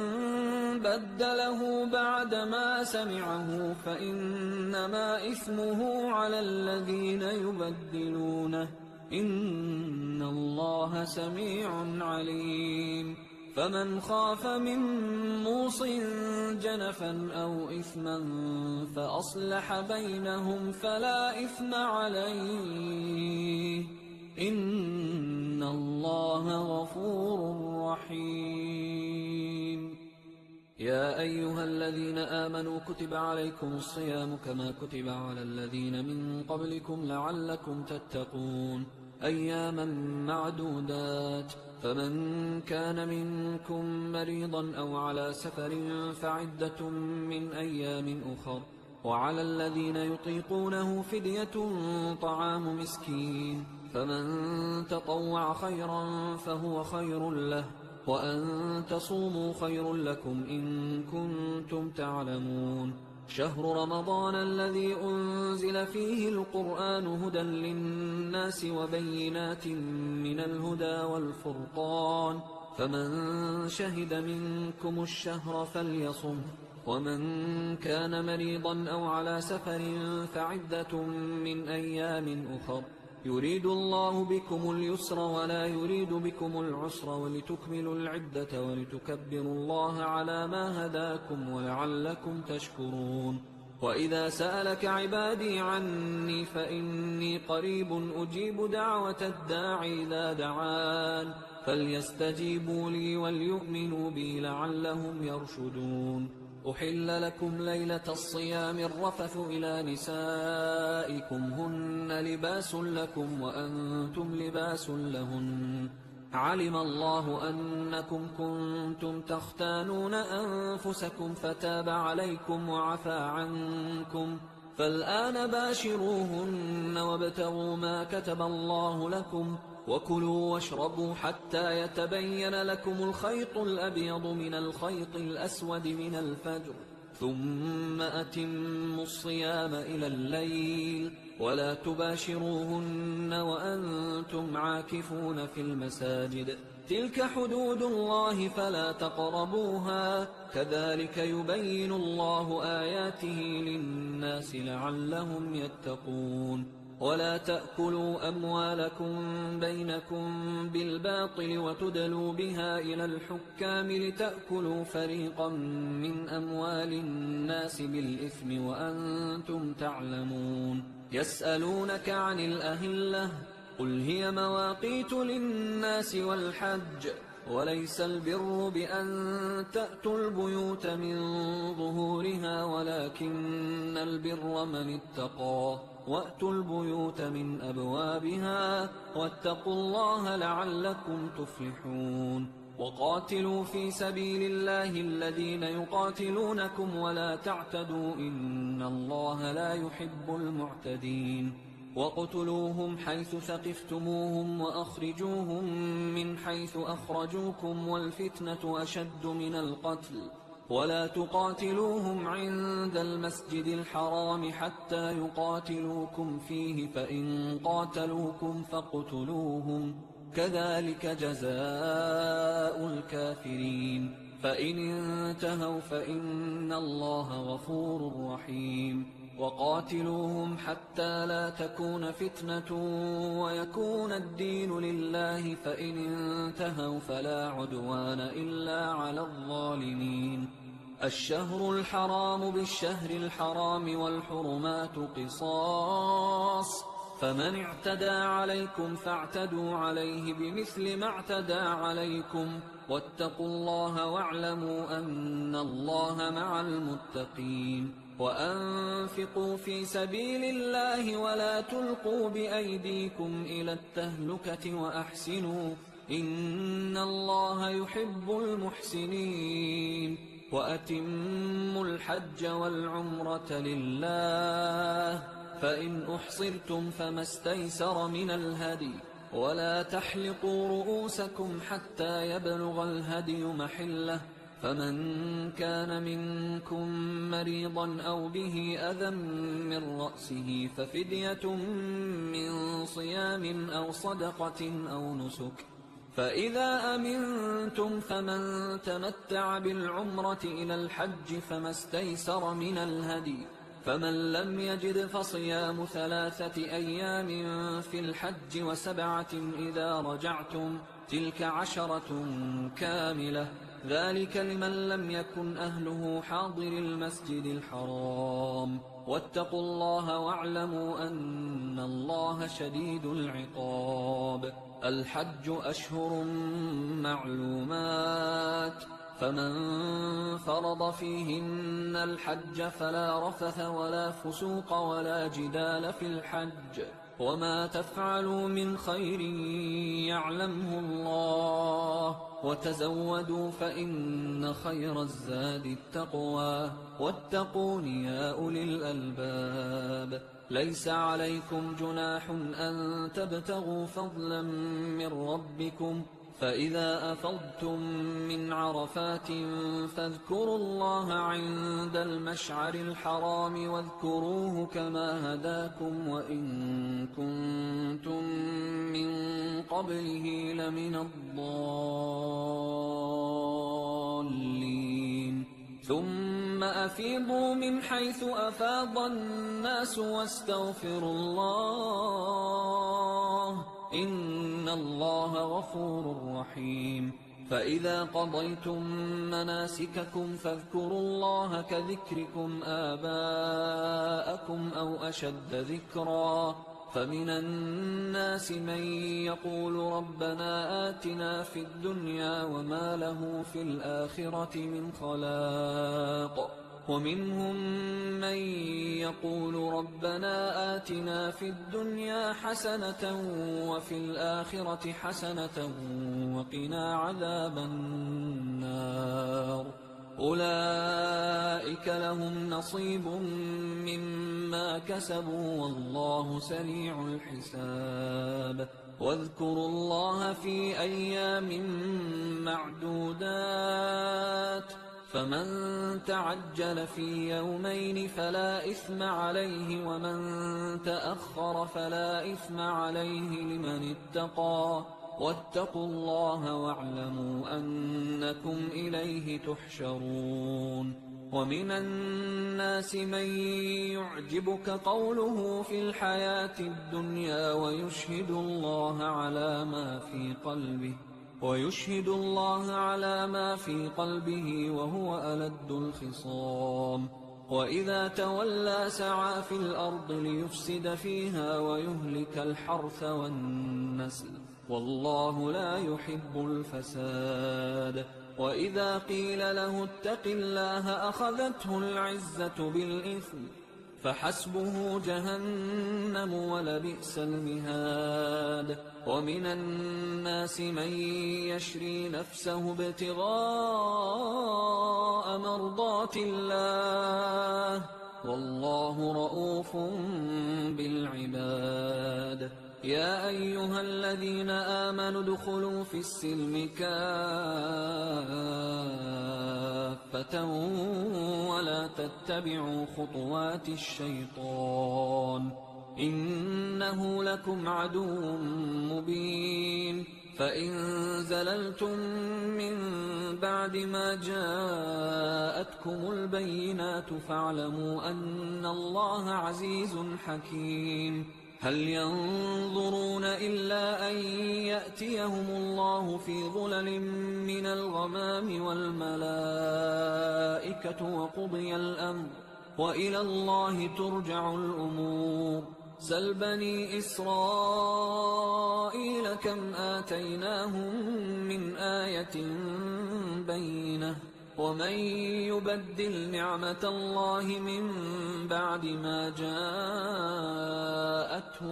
بدله بعدما سمعه فإنما إثمه على الذين يبدلونه إن الله سميع عليم فمن خاف من موص جنفا أو إثما فأصلح بينهم فلا إثم عليه إن الله غفور رحيم يا أيها الذين آمنوا كتب عليكم الصيام كما كتب على الذين من قبلكم لعلكم تتقون أياما معدودات فمن كان منكم مريضا أو على سفر فعدة من أيام أخر وعلى الذين يطيقونه فدية طعام مسكين فمن تطوع خيرا فهو خير له وأن تصوموا خير لكم إن كنتم تعلمون شهر رمضان الذي أنزل فيه القرآن هدى للناس وبينات من الهدى والفرقان، فمن شهد منكم الشهر فليصم، ومن كان مريضا أو على سفر فعدة من أيام أخر، يريد الله بكم اليسر ولا يريد بكم العسر ولتكملوا العدة ولتكبروا الله على ما هداكم ولعلكم تشكرون. وإذا سألك عبادي عني فإني قريب أجيب دعوة الداعي إذا دعان، فليستجيبوا لي وليؤمنوا بي لعلهم يرشدون. أحل لكم ليلة الصيام الرفث إلى نسائكم هن لباس لكم وأنتم لباس لهن، علم الله أنكم كنتم تختانون أنفسكم فتاب عليكم وعفى عنكم، فالآن باشروهن وابتغوا ما كتب الله لكم، وكلوا واشربوا حتى يتبين لكم الخيط الأبيض من الخيط الأسود من الفجر، ثم أتموا الصيام إلى الليل، ولا تباشروهن وأنتم عاكفون في المساجد، تلك حدود الله فلا تقربوها، كذلك يبين الله آياته للناس لعلهم يتقون. ولا تأكلوا أموالكم بينكم بالباطل وتدلوا بها إلى الحكام لتأكلوا فريقا من أموال الناس بالإثم وأنتم تعلمون. يسألونك عن الأهلة، قل هي مواقيت للناس والحج، وليس البر بأن تأتوا البيوت من ظهورها ولكن البر من اتقى، وأتوا البيوت من أبوابها واتقوا الله لعلكم تفلحون. وقاتلوا في سبيل الله الذين يقاتلونكم ولا تعتدوا إن الله لا يحب المعتدين. واقتلوهم حيث ثقفتموهم وأخرجوهم من حيث أخرجوكم والفتنة أشد من القتل، ولا تقاتلوهم عند المسجد الحرام حتى يقاتلوكم فيه، فإن قاتلوكم فاقتلوهم، كذلك جزاء الكافرين، فإن انتهوا فإن الله غفور رحيم. وقاتلوهم حتى لا تكون فتنة ويكون الدين لله، فإن انتهوا فلا عدوان إلا على الظالمين. الشهر الحرام بالشهر الحرام والحرمات قصاص، فمن اعتدى عليكم فاعتدوا عليه بمثل ما اعتدى عليكم، واتقوا الله واعلموا أن الله مع المتقين. وأنفقوا في سبيل الله ولا تلقوا بأيديكم إلى التهلكة وأحسنوا إن الله يحب المحسنين. وأتموا الحج والعمرة لله، فإن أحصرتم فما استيسر من الهدي، ولا تحلقوا رؤوسكم حتى يبلغ الهدي محله، فمن كان منكم مريضا أو به أذى من رأسه ففدية من صيام أو صدقة أو نسك، فإذا أمنتم فمن تمتع بالعمرة إلى الحج فما استيسر من الهدي، فمن لم يجد فصيام 3 أيام في الحج و7 إذا رجعتم، تلك 10 كاملة، ذلك لمن لم يكن أهله حاضر المسجد الحرام. واتقوا الله واعلموا أن الله شديد العقاب. الحج أشهر معلومات، فمن فرض فيهن الحج فلا رفث ولا فسوق ولا جدال في الحج، وما تفعلوا من خير يعلمه الله، وتزودوا فإن خير الزاد التقوى، واتقون يا أولي الألباب. ليس عليكم جناح أن تبتغوا فضلا من ربكم، فإذا أفضتم من عرفات فاذكروا الله عند المشعر الحرام واذكروه كما هداكم وإن كنتم من قبله لمن الضالين ثم أفيضوا من حيث أفاض الناس واستغفروا الله إن الله غفور رحيم فإذا قضيتم مناسككم فاذكروا الله كذكركم آباءكم أو أشد ذكرا فمن الناس من يقول ربنا آتنا في الدنيا وما له في الآخرة من خلاق ومنهم من يقول ربنا آتنا في الدنيا حسنة وفي الآخرة حسنة وقنا عذاب النار أولئك لهم نصيب مما كسبوا والله سريع الحساب واذكروا الله في أيام معدودات فمن تعجل في يومين فلا إثم عليه ومن تأخر فلا إثم عليه لمن اتقى واتقوا الله واعلموا أنكم إليه تحشرون ومن الناس من يعجبك قوله في الحياة الدنيا ويشهد الله على ما في قلبه وهو ألد الخصام وإذا تولى سعى في الأرض ليفسد فيها ويهلك الحرث والنسل والله لا يحب الفساد وإذا قيل له اتق الله أخذته العزة بالإثم فحسبه جهنم ولبئس المهاد ومن الناس من يشري نفسه ابتغاء مرضات الله والله رؤوف بالعباد يا أيها الذين آمنوا ادخلوا في السلم كافة ولا تتبعوا خطوات الشيطان إنه لكم عدو مبين فإن زللتم من بعد ما جاءتكم البينات فاعلموا أن الله عزيز حكيم هل ينظرون إلا أن يأتيهم الله في ظلل من الغمام والملائكة وقضي الأمر وإلى الله ترجع الأمور سل بني إسرائيل كم آتيناهم من آية بينة ومن يبدل نعمة الله من بعد ما جاءته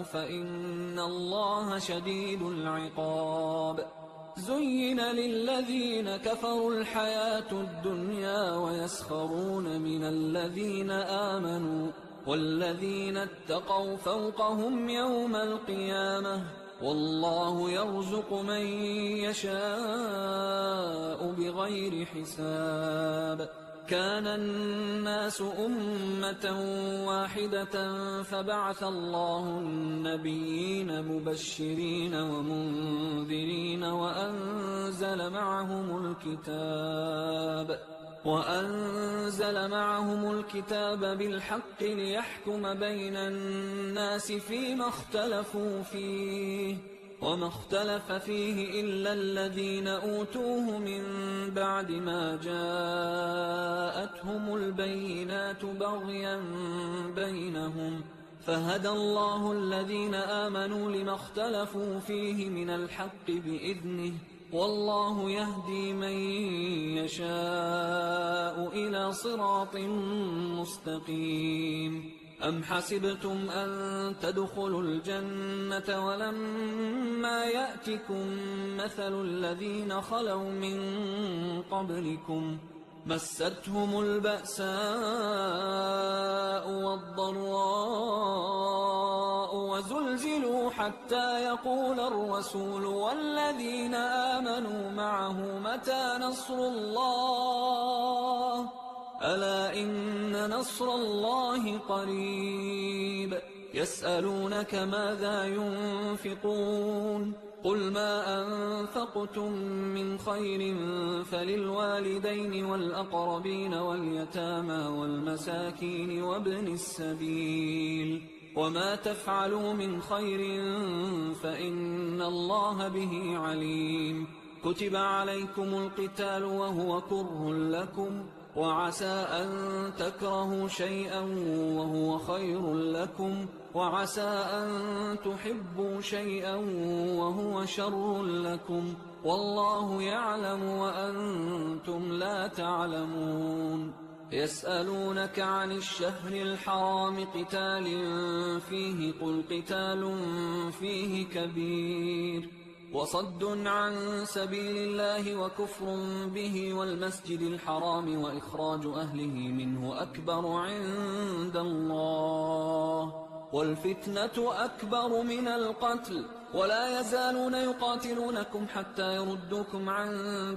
فإن الله شديد العقاب زين للذين كفروا الحياة الدنيا ويسخرون من الذين آمنوا والذين اتقوا فوقهم يوم القيامة والله يرزق من يشاء بغير حساب كان الناس أمة واحدة فبعث الله النبيين مبشرين ومنذرين وأنزل معهم الكتاب بالحق ليحكم بين الناس فيما اختلفوا فيه وما اختلف فيه إلا الذين أوتوه من بعد ما جاءتهم البينات بغيا بينهم فهدى الله الذين آمنوا لما اختلفوا فيه من الحق بإذنه والله يهدي من يشاء إلى صراط مستقيم أم حسبتم أن تدخلوا الجنة ولما يأتكم مثل الذين خلوا من قبلكم مستهم البأساء والضراء وزلزلوا حتى يقول الرسول والذين آمنوا معه متى نصر الله ألا إن نصر الله قريب يسألونك ماذا ينفقون قل ما أنفقتم من خير فللوالدين والأقربين واليتامى والمساكين وابن السبيل وما تفعلوا من خير فإن الله به عليم كتب عليكم القتال وهو كره لكم وعسى أن تكرهوا شيئا وهو خير لكم وعسى أن تحبوا شيئا وهو شر لكم والله يعلم وأنتم لا تعلمون يسألونك عن الشهر الحرام قتال فيه قل قتال فيه كبير وصد عن سبيل الله وكفر به والمسجد الحرام وإخراج أهله منه أكبر عند الله والفتنة أكبر من القتل ولا يزالون يقاتلونكم حتى يردوكم عن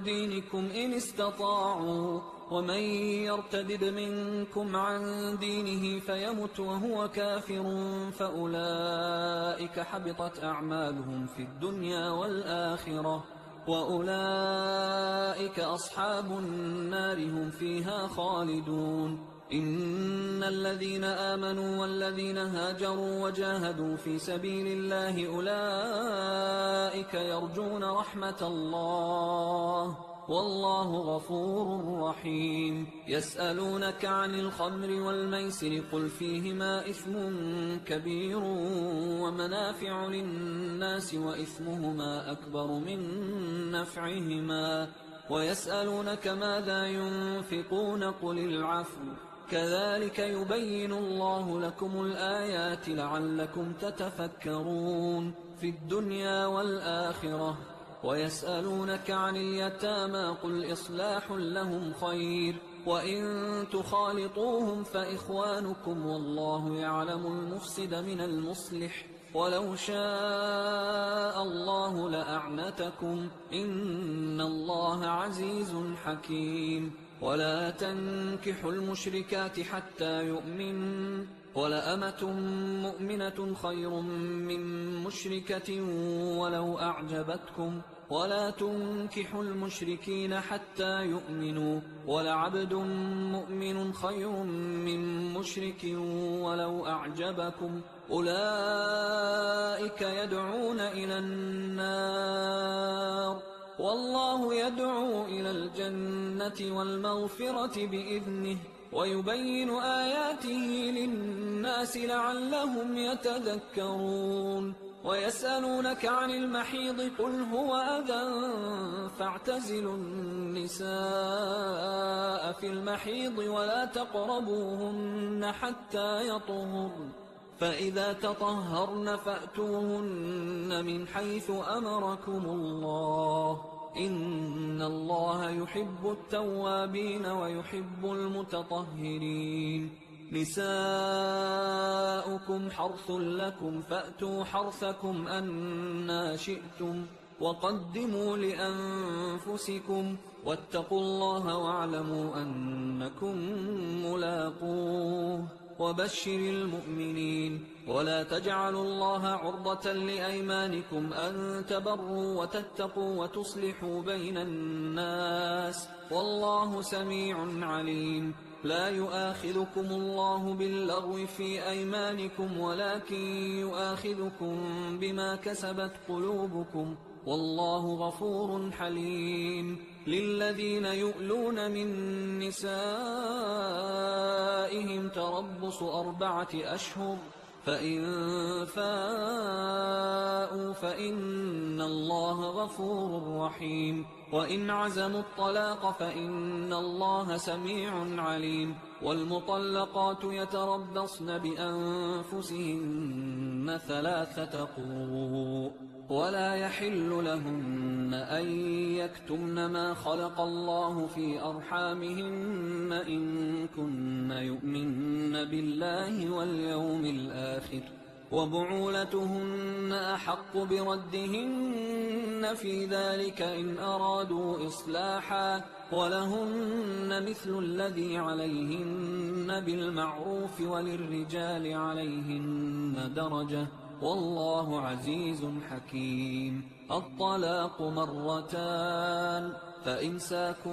دينكم إن استطاعوا ومن يرتدد منكم عن دينه فيمت وهو كافر فأولئك حبطت أعمالهم في الدنيا والآخرة وأولئك أصحاب النار هم فيها خالدون إن الذين آمنوا والذين هاجروا وجاهدوا في سبيل الله أولئك يرجون رحمة الله والله غفور رحيم يسألونك عن الخمر والميسر قل فيهما إثم كبير ومنافع للناس وإثمهما أكبر من نفعهما ويسألونك ماذا ينفقون قل العفو كذلك يبين الله لكم الآيات لعلكم تتفكرون في الدنيا والآخرة ويسألونك عن اليتامى قل إصلاح لهم خير وإن تخالطوهم فإخوانكم والله يعلم المفسد من المصلح ولو شاء الله لأعنتكم إن الله عزيز حكيم ولا تنكحوا المشركات حتى يؤمنوا ولأمة مؤمنة خير من مشركة ولو أعجبتكم ولا تنكحوا المشركين حتى يؤمنوا ولعبد مؤمن خير من مشرك ولو أعجبكم أولئك يدعون إلى النار والله يدعو إلى الجنة والمغفرة بإذنه ويبين آياته للناس لعلهم يتذكرون ويسألونك عن المحيض قل هو أذى فاعتزلوا النساء في المحيض ولا تقربوهن حتى يطهرن فإذا تطهرن فأتوهن من حيث أمركم الله إن الله يحب التوابين ويحب المتطهرين نساؤكم حرث لكم فأتوا حرثكم أنى شئتم وقدموا لأنفسكم واتقوا الله واعلموا أنكم ملاقوه وبشر المؤمنين ولا تجعلوا الله عرضة لأيمانكم أن تبروا وتتقوا وتصلحوا بين الناس والله سميع عليم لا يؤاخذكم الله باللغو في أيمانكم ولكن يؤاخذكم بما كسبت قلوبكم والله غفور حليم للذين يؤلون من نسائهم تربص 4 أشهر فإن فاءوا فإن الله غفور رحيم وإن عزموا الطلاق فإن الله سميع عليم والمطلقات يتربصن بأنفسهن 3 قروء ولا يحل لهن أن يكتمن ما خلق الله في أرحامهن إن كن يؤمن بالله واليوم الآخر وبعولتهن أحق بردهن في ذلك إن أرادوا إصلاحا ولهن مثل الذي عليهن بالمعروف وللرجال عليهن درجة والله عزيز حكيم. الطلاق مرتان فإمساك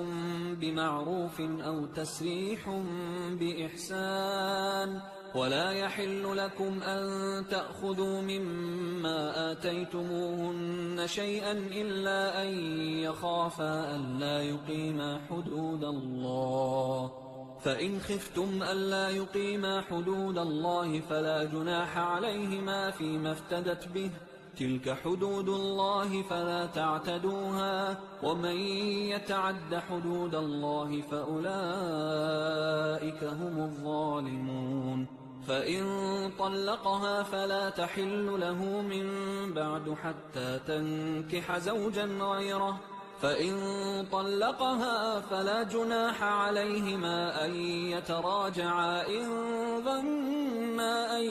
بمعروف أو تسريح بإحسان ولا يحل لكم أن تأخذوا مما آتيتموهن شيئا إلا أن يخافا ألا يقيما حدود الله فإن خفتم ألا يقيما حدود الله فلا جناح عليهما فيما افتدت به تلك حدود الله فلا تعتدوها ومن يتعد حدود الله فأولئك هم الظالمون. فإن طلقها فلا تحل له من بعد حتى تنكح زوجا غيره فإن طلقها فلا جناح عليهما أن يتراجعا إن ظنا أن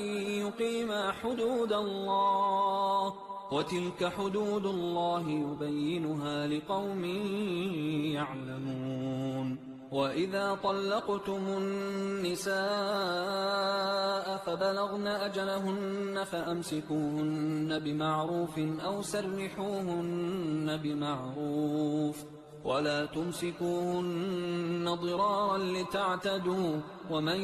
يقيما حدود الله وتلك حدود الله يبينها لقوم يعلمون. وإذا طلقتم النساء فبلغن أجلهن فأمسكوهن بمعروف أو سرحوهن بمعروف ولا تمسكوهن ضرارا لتعتدوا ومن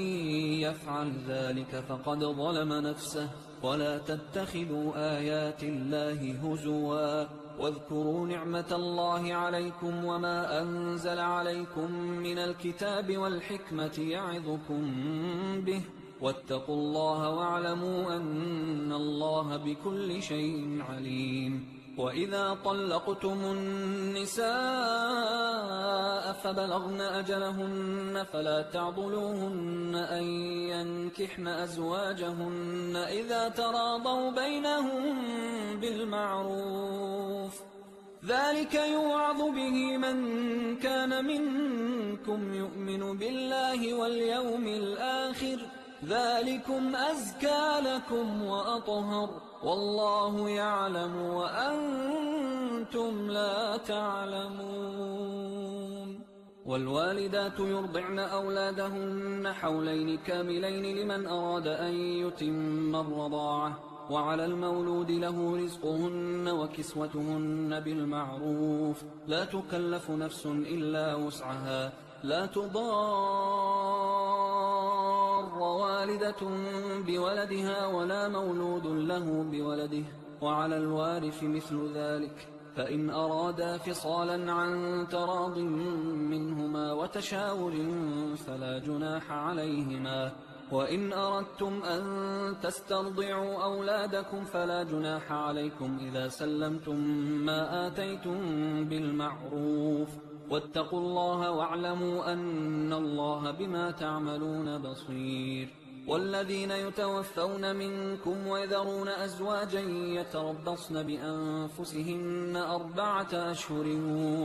يفعل ذلك فقد ظلم نفسه. ولا تتخذوا آيات الله هزوا واذكروا نعمة الله عليكم وما أنزل عليكم من الكتاب والحكمة يعظكم به واتقوا الله واعلموا أن الله بكل شيء عليم. وإذا طلقتم النساء فبلغن أجلهن فلا تعضلوهن أن ينكحن أزواجهن إذا تراضوا بينهم بالمعروف ذلك يوعظ به من كان منكم يؤمن بالله واليوم الآخر ذلكم أزكى لكم وأطهر والله يعلم وأنتم لا تعلمون. والوالدات يرضعن أولادهن حولين كاملين لمن أراد أن يتم الرضاعة وعلى المولود له رزقهن وكسوتهن بالمعروف لا تكلف نفس إلا وسعها لا تضار والدة بولدها ولا مولود له بولده وعلى الوارث مثل ذلك فإن أرادا فصالا عن تراض منهما وتشاور فلا جناح عليهما. وإن أردتم أن تسترضعوا أولادكم فلا جناح عليكم إذا سلمتم ما آتيتم بالمعروف واتقوا الله واعلموا أن الله بما تعملون بصير. والذين يتوفون منكم ويذرون أزواجا يتربصن بأنفسهن 4 أشهر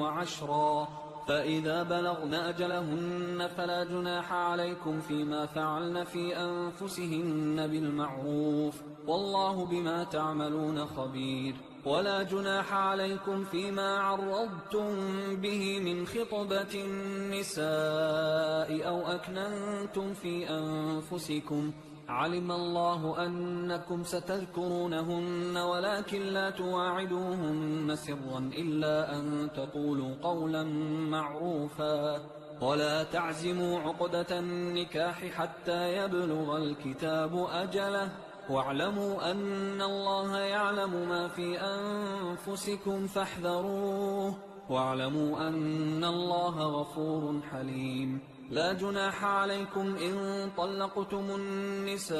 وعشرا فإذا بلغن أجلهن فلا جناح عليكم فيما فعلن في أنفسهن بالمعروف والله بما تعملون خبير. ولا جناح عليكم فيما عرضتم به من خطبة النساء أو أكننتم في أنفسكم علم الله أنكم ستذكرونهن ولكن لا تواعدوهن سرا إلا أن تقولوا قولا معروفا ولا تعزموا عقدة النكاح حتى يبلغ الكتاب أجله واعلموا أن الله يعلم ما في أنفسكم فاحذروه واعلموا أن الله غفور حليم. لا جناح عليكم إن طلقتم النساء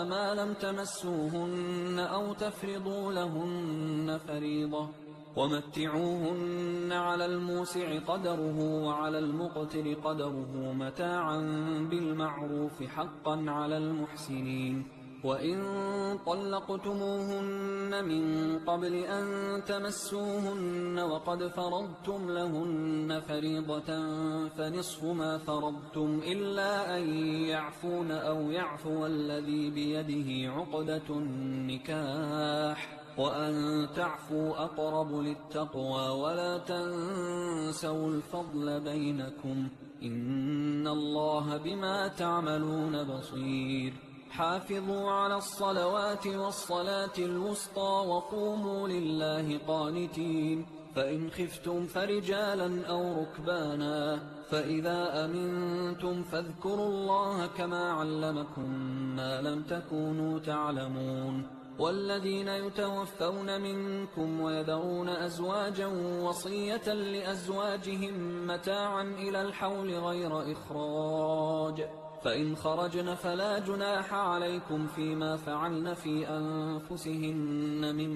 ما لم تمسوهن أو تفرضوا لهن فريضة ومتعوهن على الموسع قدره وعلى المقتر قدره متاعا بالمعروف حقا على المحسنين. وإن طلقتموهن من قبل أن تمسوهن وقد فرضتم لهن فريضة فنصف ما فرضتم إلا أن يعفون أو يعفو الذي بيده عقدة النكاح وأن تعفوا أقرب للتقوى ولا تنسوا الفضل بينكم إن الله بما تعملون بصير حافظوا على الصلوات والصلاة الوسطى وقوموا لله قانتين فإن خفتم فرجالا أو ركبانا فإذا أمنتم فاذكروا الله كما علمكم ما لم تكونوا تعلمون والذين يتوفون منكم ويذرون أزواجا وصية لأزواجهم متاعا إلى الحول غير إخراج فإن خرجن فلا جناح عليكم فيما فعلن في أنفسهن من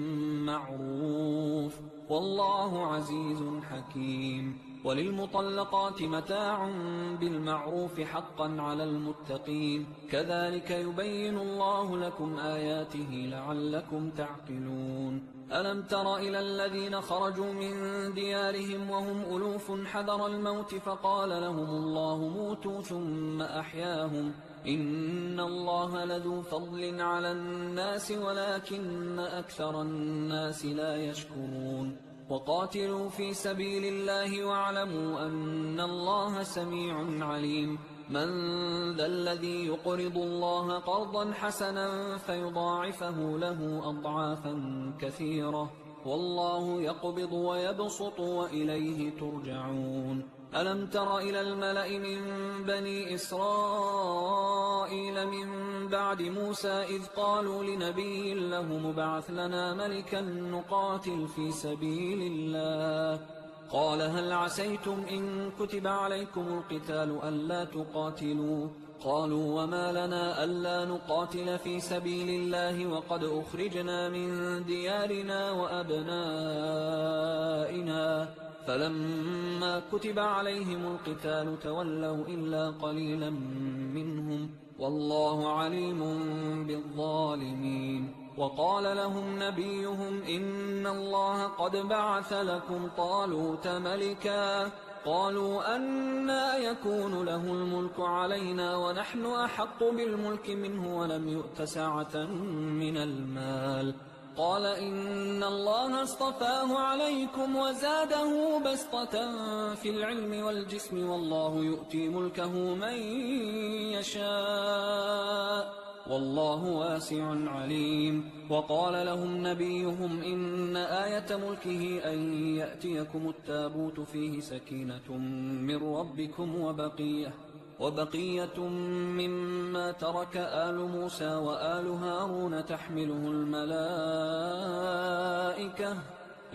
معروف والله عزيز حكيم وللمطلقات متاع بالمعروف حقا على المتقين كذلك يبين الله لكم آياته لعلكم تعقلون ألم تر إلى الذين خرجوا من ديارهم وهم ألوف حذر الموت فقال لهم الله موتوا ثم أحياهم إن الله لذو فضل على الناس ولكن أكثر الناس لا يشكرون وقاتلوا في سبيل الله واعلموا أن الله سميع عليم من ذا الذي يقرض الله قرضا حسنا فيضاعفه له أضعافا كثيرة والله يقبض ويبسط وإليه ترجعون ألم تر إلى الملأ من بني إسرائيل من بعد موسى إذ قالوا لنبي له مبعث لنا ملكا نقاتل في سبيل الله قال هل عسيتم إن كتب عليكم القتال ألا تقاتلوا قالوا وما لنا ألا نقاتل في سبيل الله وقد أخرجنا من ديارنا وأبنائنا فلما كتب عليهم القتال تولوا إلا قليلا منهم والله عليم بالظالمين وقال لهم نبيهم إن الله قد بعث لكم طالوت ملكا قالوا أنى يكون له الملك علينا ونحن أحق بالملك منه ولم يؤت سعة من المال قال إن الله اصطفاه عليكم وزاده بسطة في العلم والجسم والله يؤتي ملكه من يشاء والله واسع عليم وقال لهم نبيهم إن آية ملكه أن يأتيكم التابوت فيه سكينة من ربكم وبقية مما ترك آل موسى وآل هارون تحمله الملائكة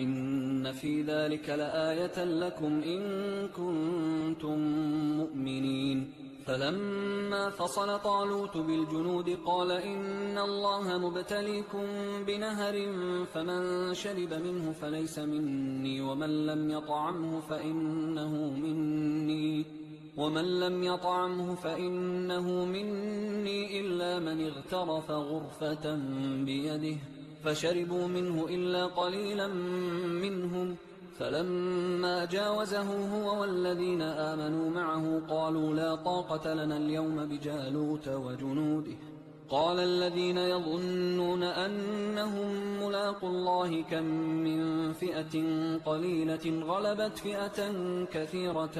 إن في ذلك لآية لكم إن كنتم مؤمنين فلما فصل طالوت بالجنود قال إن الله مبتليكم بنهر فمن شرب منه فليس مني ومن لم يطعمه فإنه مني إلا من اغترف غرفة بيده فشربوا منه إلا قليلا منهم فلما جاوزه هو والذين آمنوا معه قالوا لا طاقة لنا اليوم بجالوت وجنوده قال الذين يظنون أنهم ملاقوا الله كم من فئة قليلة غلبت فئة كثيرة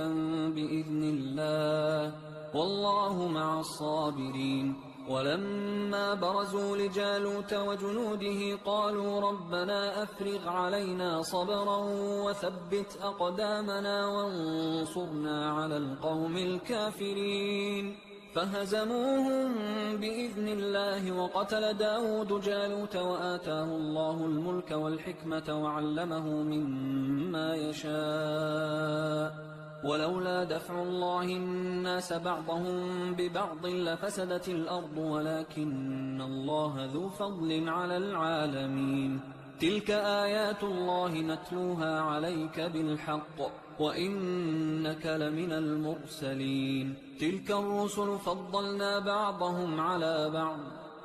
بإذن الله والله مع الصابرين ولما برزوا لجالوت وجنوده قالوا ربنا أفرغ علينا صبرا وثبت أقدامنا وانصرنا على القوم الكافرين فهزموهم بإذن الله وقتل داود جالوت وآتاه الله الملك والحكمة وعلمه مما يشاء ولولا دفع الله الناس بعضهم ببعض لفسدت الأرض ولكن الله ذو فضل على العالمين تلك آيات الله نتلوها عليك بالحق وإنك لمن المرسلين تلك الرسل فضلنا بعضهم على بعض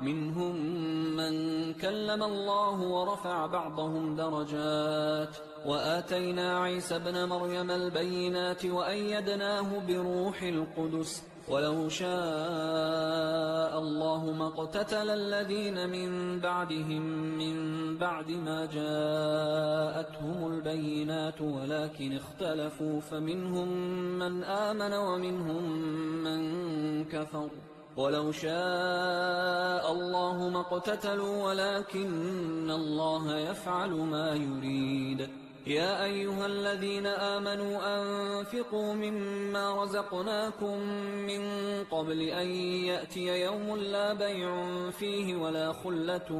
منهم من كلم الله ورفع بعضهم درجات وآتينا عيسى ابن مريم البينات وأيدناه بروح القدس ولو شاء الله ما اقتتل الذين من بعدهم من بعد ما جاءتهم البينات ولكن اختلفوا فمنهم من آمن ومنهم من كفر ولو شاء الله ما اقتتلوا ولكن الله يفعل ما يريد يا أيها الذين آمنوا أنفقوا مما رزقناكم من قبل أن يأتي يوم لا بيع فيه ولا خلة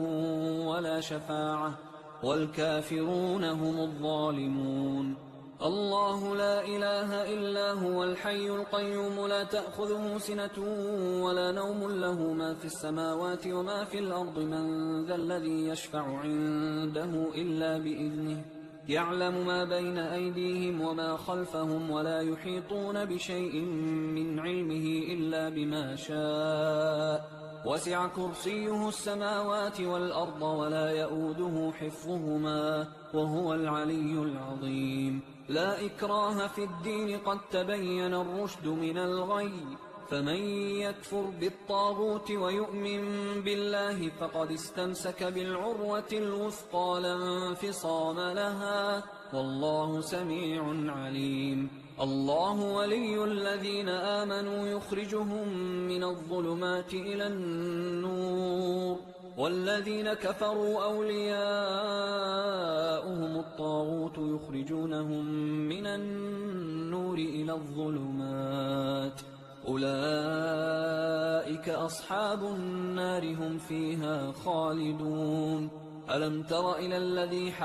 ولا شفاعة والكافرون هم الظالمون الله لا إله إلا هو الحي القيوم لا تأخذه سنة ولا نوم له ما في السماوات وما في الأرض من ذا الذي يشفع عنده إلا بإذنه يعلم ما بين أيديهم وما خلفهم ولا يحيطون بشيء من علمه إلا بما شاء وسع كرسيه السماوات والأرض ولا يؤوده حفظهما وهو العلي العظيم لا إكراه في الدين قد تبين الرشد من الغي فمن يكفر بالطاغوت ويؤمن بالله فقد استمسك بالعروة الوثقى لا انفصام لها والله سميع عليم الله ولي الذين آمنوا يخرجهم من الظلمات إلى النور والذين كفروا أولياؤهم الطاغوت يخرجونهم من النور إلى الظلمات أولئك أصحاب النار هم فيها خالدون ألم تر إلى الذي حاج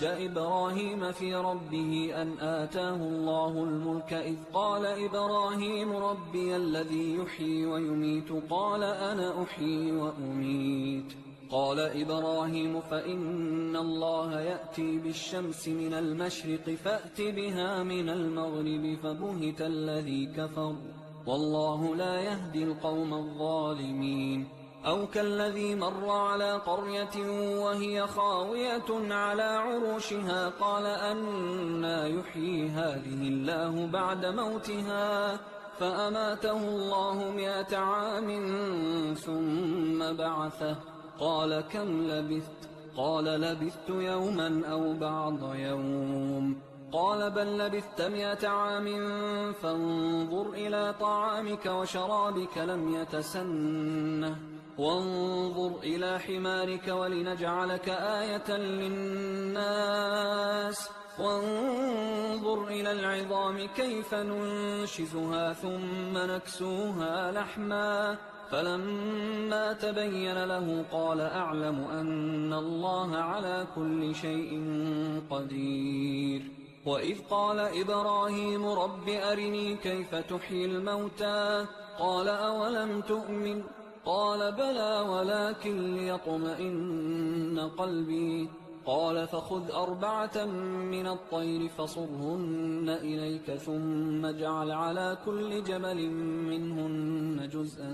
إبراهيم في ربه أن آتاه الله الملك إذ قال إبراهيم ربي الذي يحيي ويميت قال أنا أحيي وأميت قال إبراهيم فإن الله يأتي بالشمس من المشرق فأت بها من المغرب فبهت الذي كفر والله لا يهدي القوم الظالمين أو كالذي مر على قرية وهي خاوية على عروشها قال أنى يحيي هذه الله بعد موتها فأماته الله 100 عام ثم بعثه قال كم لبثت قال لبثت يوما أو بعض يوم قال بل لبثت 100 عام فانظر إلى طعامك وشرابك لم يتسنه وانظر إلى حمارك ولنجعلك آية للناس وانظر إلى العظام كيف ننشزها ثم نكسوها لحما فلما تبين له قال أعلم أن الله على كل شيء قدير وإذ قال إبراهيم رب أرني كيف تحيي الموتى قال أولم تؤمن قال بلى ولكن ليطمئن قلبي قال فخذ 4 من الطير فصرهن إليك ثم اجعل على كل جبل منهن جزءا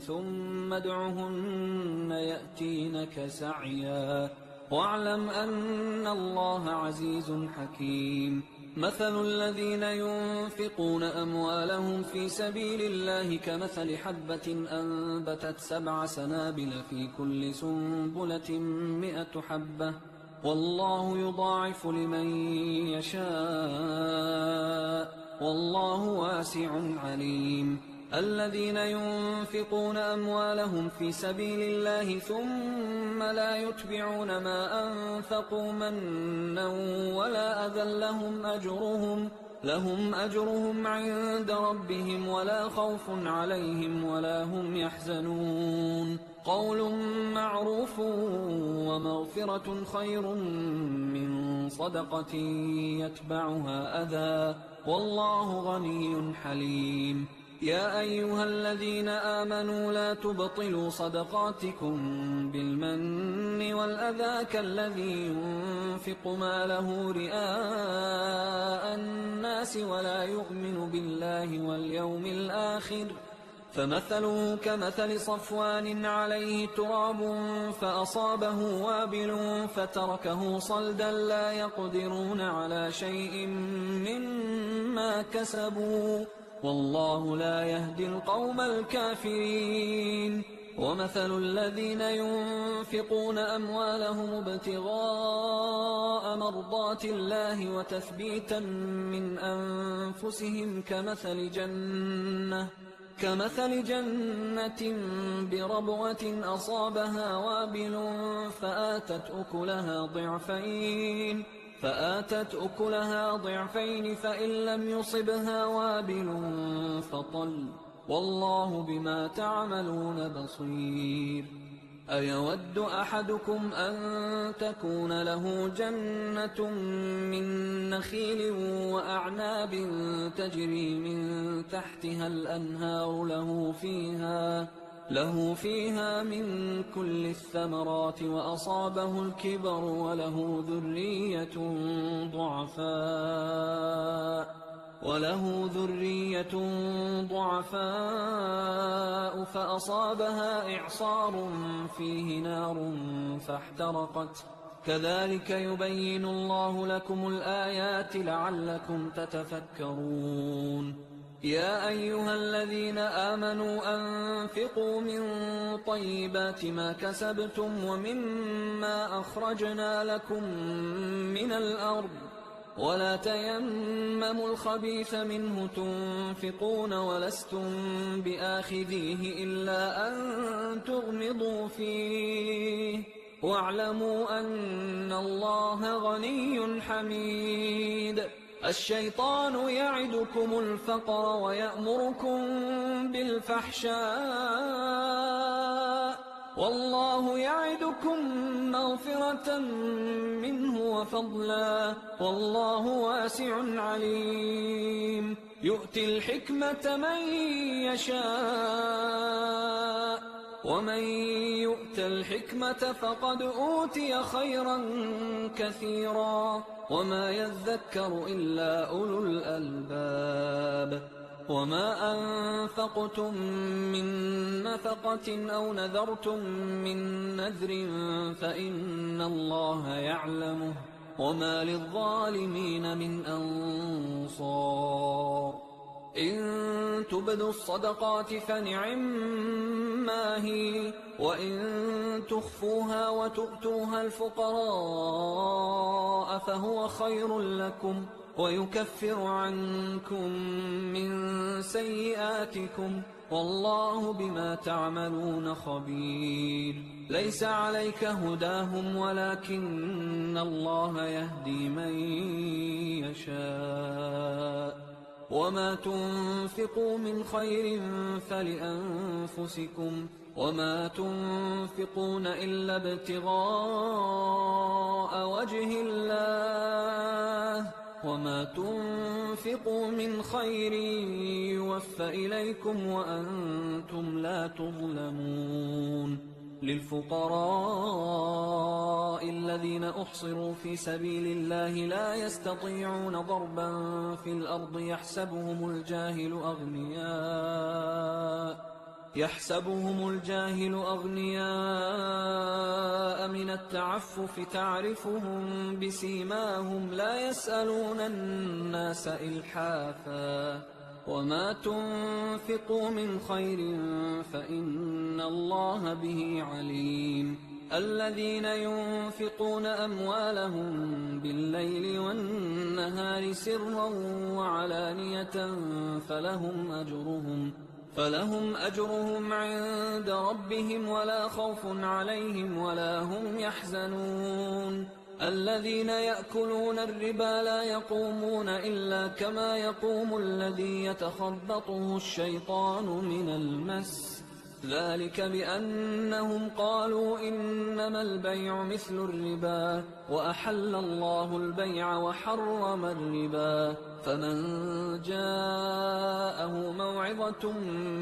ثم ادعهن يأتينك سعيا واعلم أن الله عزيز حكيم مثل الذين ينفقون أموالهم في سبيل الله كمثل حبة أنبتت 7 سنابل في كل سنبلة 100 حبة والله يضاعف لمن يشاء والله واسع عليم الذين ينفقون أموالهم في سبيل الله ثم لا يتبعون ما أنفقوا منا ولا أذى لهم أجرهم عند ربهم ولا خوف عليهم ولا هم يحزنون قول معروف ومغفرة خير من صدقة يتبعها أذى والله غني حليم يا أيها الذين آمنوا لا تبطلوا صدقاتكم بالمن والأذى كالذي ينفق ماله رئاء الناس ولا يؤمن بالله واليوم الآخر فمثله كمثل صفوان عليه تراب فأصابه وابل فتركه صلدا لا يقدرون على شيء مما كسبوا والله لا يهدي القوم الكافرين. ومثل الذين ينفقون أموالهم ابتغاء مرضات الله وتثبيتا من أنفسهم كمثل جنة بربوة أصابها وابل فآتت أكلها ضعفين فإن لم يصبها وابل فطل والله بما تعملون بصير. أيود أحدكم أن تكون له جنة من نخيل وأعناب تجري من تحتها الأنهار له فيها من كل الثمرات وأصابه الكبر وله ذرية ضعفاء فأصابها إعصار فيه نار فاحترقت كذلك يبين الله لكم الآيات لعلكم تتفكرون. يا أيها الذين آمنوا أنفقوا من طيبات ما كسبتم ومما أخرجنا لكم من الأرض ولا تيمموا الخبيث منه تنفقون ولستم بآخذيه إلا أن تغمضوا فيه واعلموا أن الله غني حميد. الشيطان يعدكم الفقر ويأمركم بالفحشاء والله يعدكم مغفرة منه وفضلا والله واسع عليم. يؤتي الحكمة من يشاء ومن يؤت الحكمة فقد أوتي خيرا كثيرا وما يذكر إلا أولو الألباب. وما أنفقتم من نفقة أو نذرتم من نذر فإن الله يعلمه وما للظالمين من أنصار. إن تبدوا الصدقات فنعما هي وإن تخفوها وتؤتوها الفقراء فهو خير لكم ويكفر عنكم من سيئاتكم والله بما تعملون خبير. ليس عليك هداهم ولكن الله يهدي من يشاء وما تنفقوا من خير فلأنفسكم وما تنفقون إلا ابتغاء وجه الله وما تنفقوا من خير يوفى إليكم وأنتم لا تظلمون. للفقراء الذين أحصروا في سبيل الله لا يستطيعون ضربا في الأرض يحسبهم الجاهل أغنياء من التعفف تعرفهم بسيماهم لا يسألون الناس إلحافا وما تنفقوا من خير فإن الله به عليم. الذين ينفقون أموالهم بالليل والنهار سرا وعلانية فلهم أجرهم عند ربهم ولا خوف عليهم ولا هم يحزنون. الذين يأكلون الربا لا يقومون إلا كما يقوم الذي يتخبطه الشيطان من المس ذلك بأنهم قالوا إنما البيع مثل الربا وأحل الله البيع وحرم الربا فمن جاءه موعظة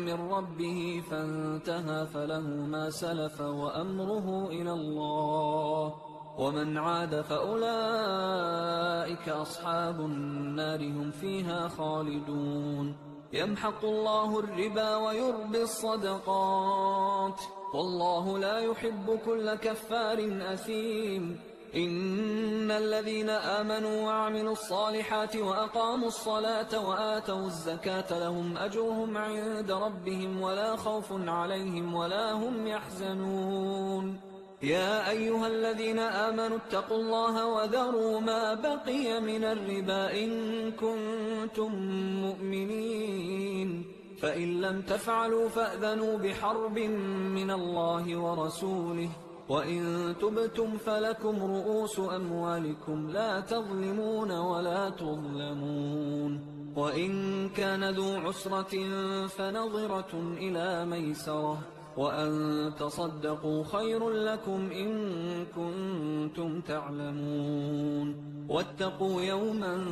من ربه فانتهى فله ما سلف وأمره إلى الله ومن عاد فأولئك أصحاب النار هم فيها خالدون. يمحق الله الربا ويربي الصدقات والله لا يحب كل كفار أثيم. إن الذين آمنوا وعملوا الصالحات وأقاموا الصلاة وآتوا الزكاة لهم أجرهم عند ربهم ولا خوف عليهم ولا هم يحزنون. يا أيها الذين آمنوا اتقوا الله وذروا ما بقي من الربا إن كنتم مؤمنين، فإن لم تفعلوا فأذنوا بحرب من الله ورسوله، وإن تبتم فلكم رؤوس أموالكم لا تظلمون ولا تظلمون. وإن كان ذو عسرة فنظرة إلى ميسرة، وأن تصدقوا خير لكم إن كنتم تعلمون. واتقوا يوما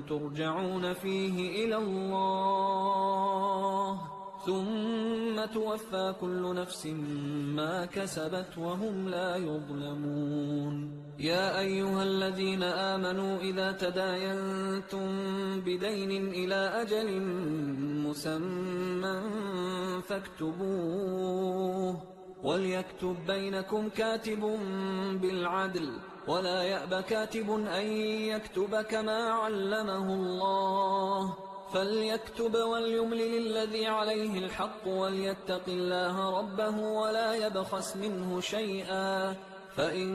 ترجعون فيه إلى الله ثم توفى كل نفس ما كسبت وهم لا يظلمون. يا أيها الذين آمنوا إذا تداينتم بدين إلى أجل مسمى فاكتبوه، وليكتب بينكم كاتب بالعدل، ولا يأب كاتب أن يكتب كما علمه الله، فليكتب وليملل الذي عليه الحق وليتق الله ربه ولا يبخس منه شيئا، فإن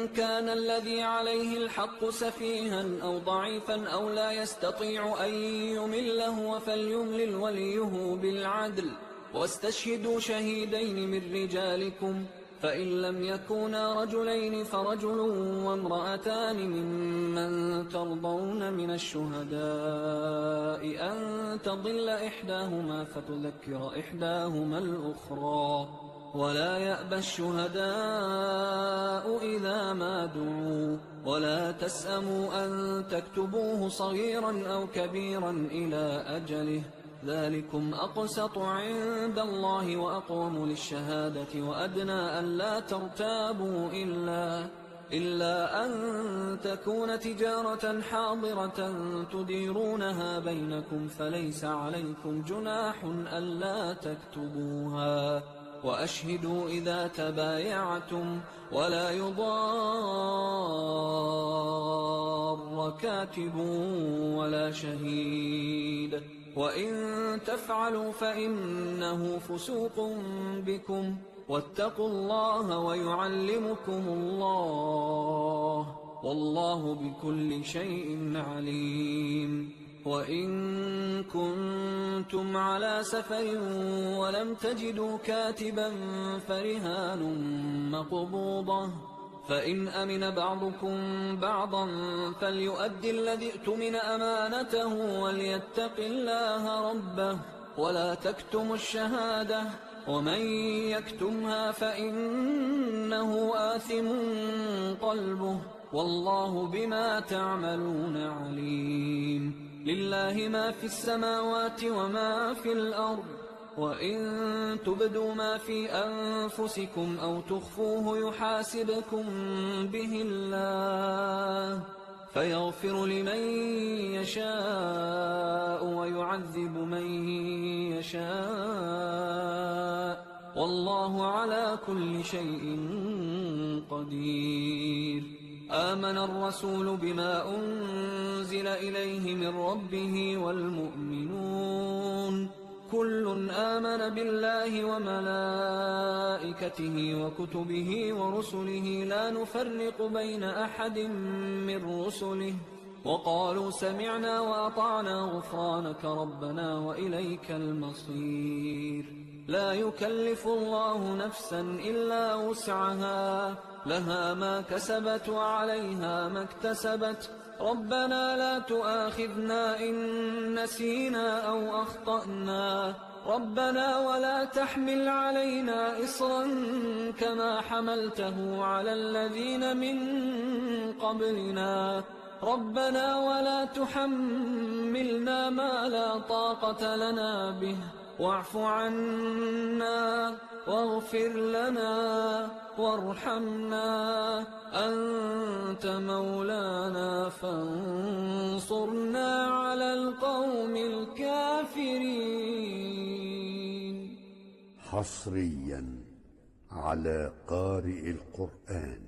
كان الذي عليه الحق سفيها أو ضعيفا أو لا يستطيع أن يمله فليملل وليه بالعدل، واستشهدوا شهيدين من رجالكم، فإن لم يكونا رجلين فرجل وامرأتان ممن ترضون من الشهداء أن تضل إحداهما فتذكر إحداهما الأخرى، ولا يأبى الشهداء إذا ما دعوا، ولا تسأموا أن تكتبوه صغيرا أو كبيرا إلى أجله، ذلكم أقسط عند الله وأقوم للشهادة وأدنى أن لا ترتابوا إلا أن تكون تجارة حاضرة تديرونها بينكم فليس عليكم جناح ألا تكتبوها، وأشهدوا إذا تبايعتم، ولا يضار كاتب ولا شهيد، وإن تفعلوا فإنه فسوق بكم، واتقوا الله ويعلمكم الله والله بكل شيء عليم. وإن كنتم على سفر ولم تجدوا كاتبا فرهان مقبوضة، فإن أمن بعضكم بعضا فليؤدي الذي ائتمن أمانته وليتق الله ربه ولا تكتموا الشهادة، ومن يكتمها فإنه آثم قلبه والله بما تعملون عليم. لله ما في السماوات وما في الأرض، وإن تبدوا ما في أنفسكم أو تخفوه يحاسبكم به الله فيغفر لمن يشاء ويعذب من يشاء والله على كل شيء قدير. آمن الرسول بما أنزل إليه من ربه والمؤمنون كل آمن بالله وملائكته وكتبه ورسله لا نفرق بين أحد من رسله وقالوا سمعنا وأطعنا غفرانك ربنا وإليك المصير. لا يكلف الله نفسا إلا وسعها لها ما كسبت وعليها ما اكتسبت ربنا لا تؤاخذنا إن نسينا أو أخطأنا ربنا ولا تحمل علينا إصرا كما حملته على الذين من قبلنا ربنا ولا تحملنا ما لا طاقة لنا به واعف عنا واغفر لنا وارحمنا أنت مولانا فانصرنا على القوم الكافرين. حصريا على قارئ القرآن.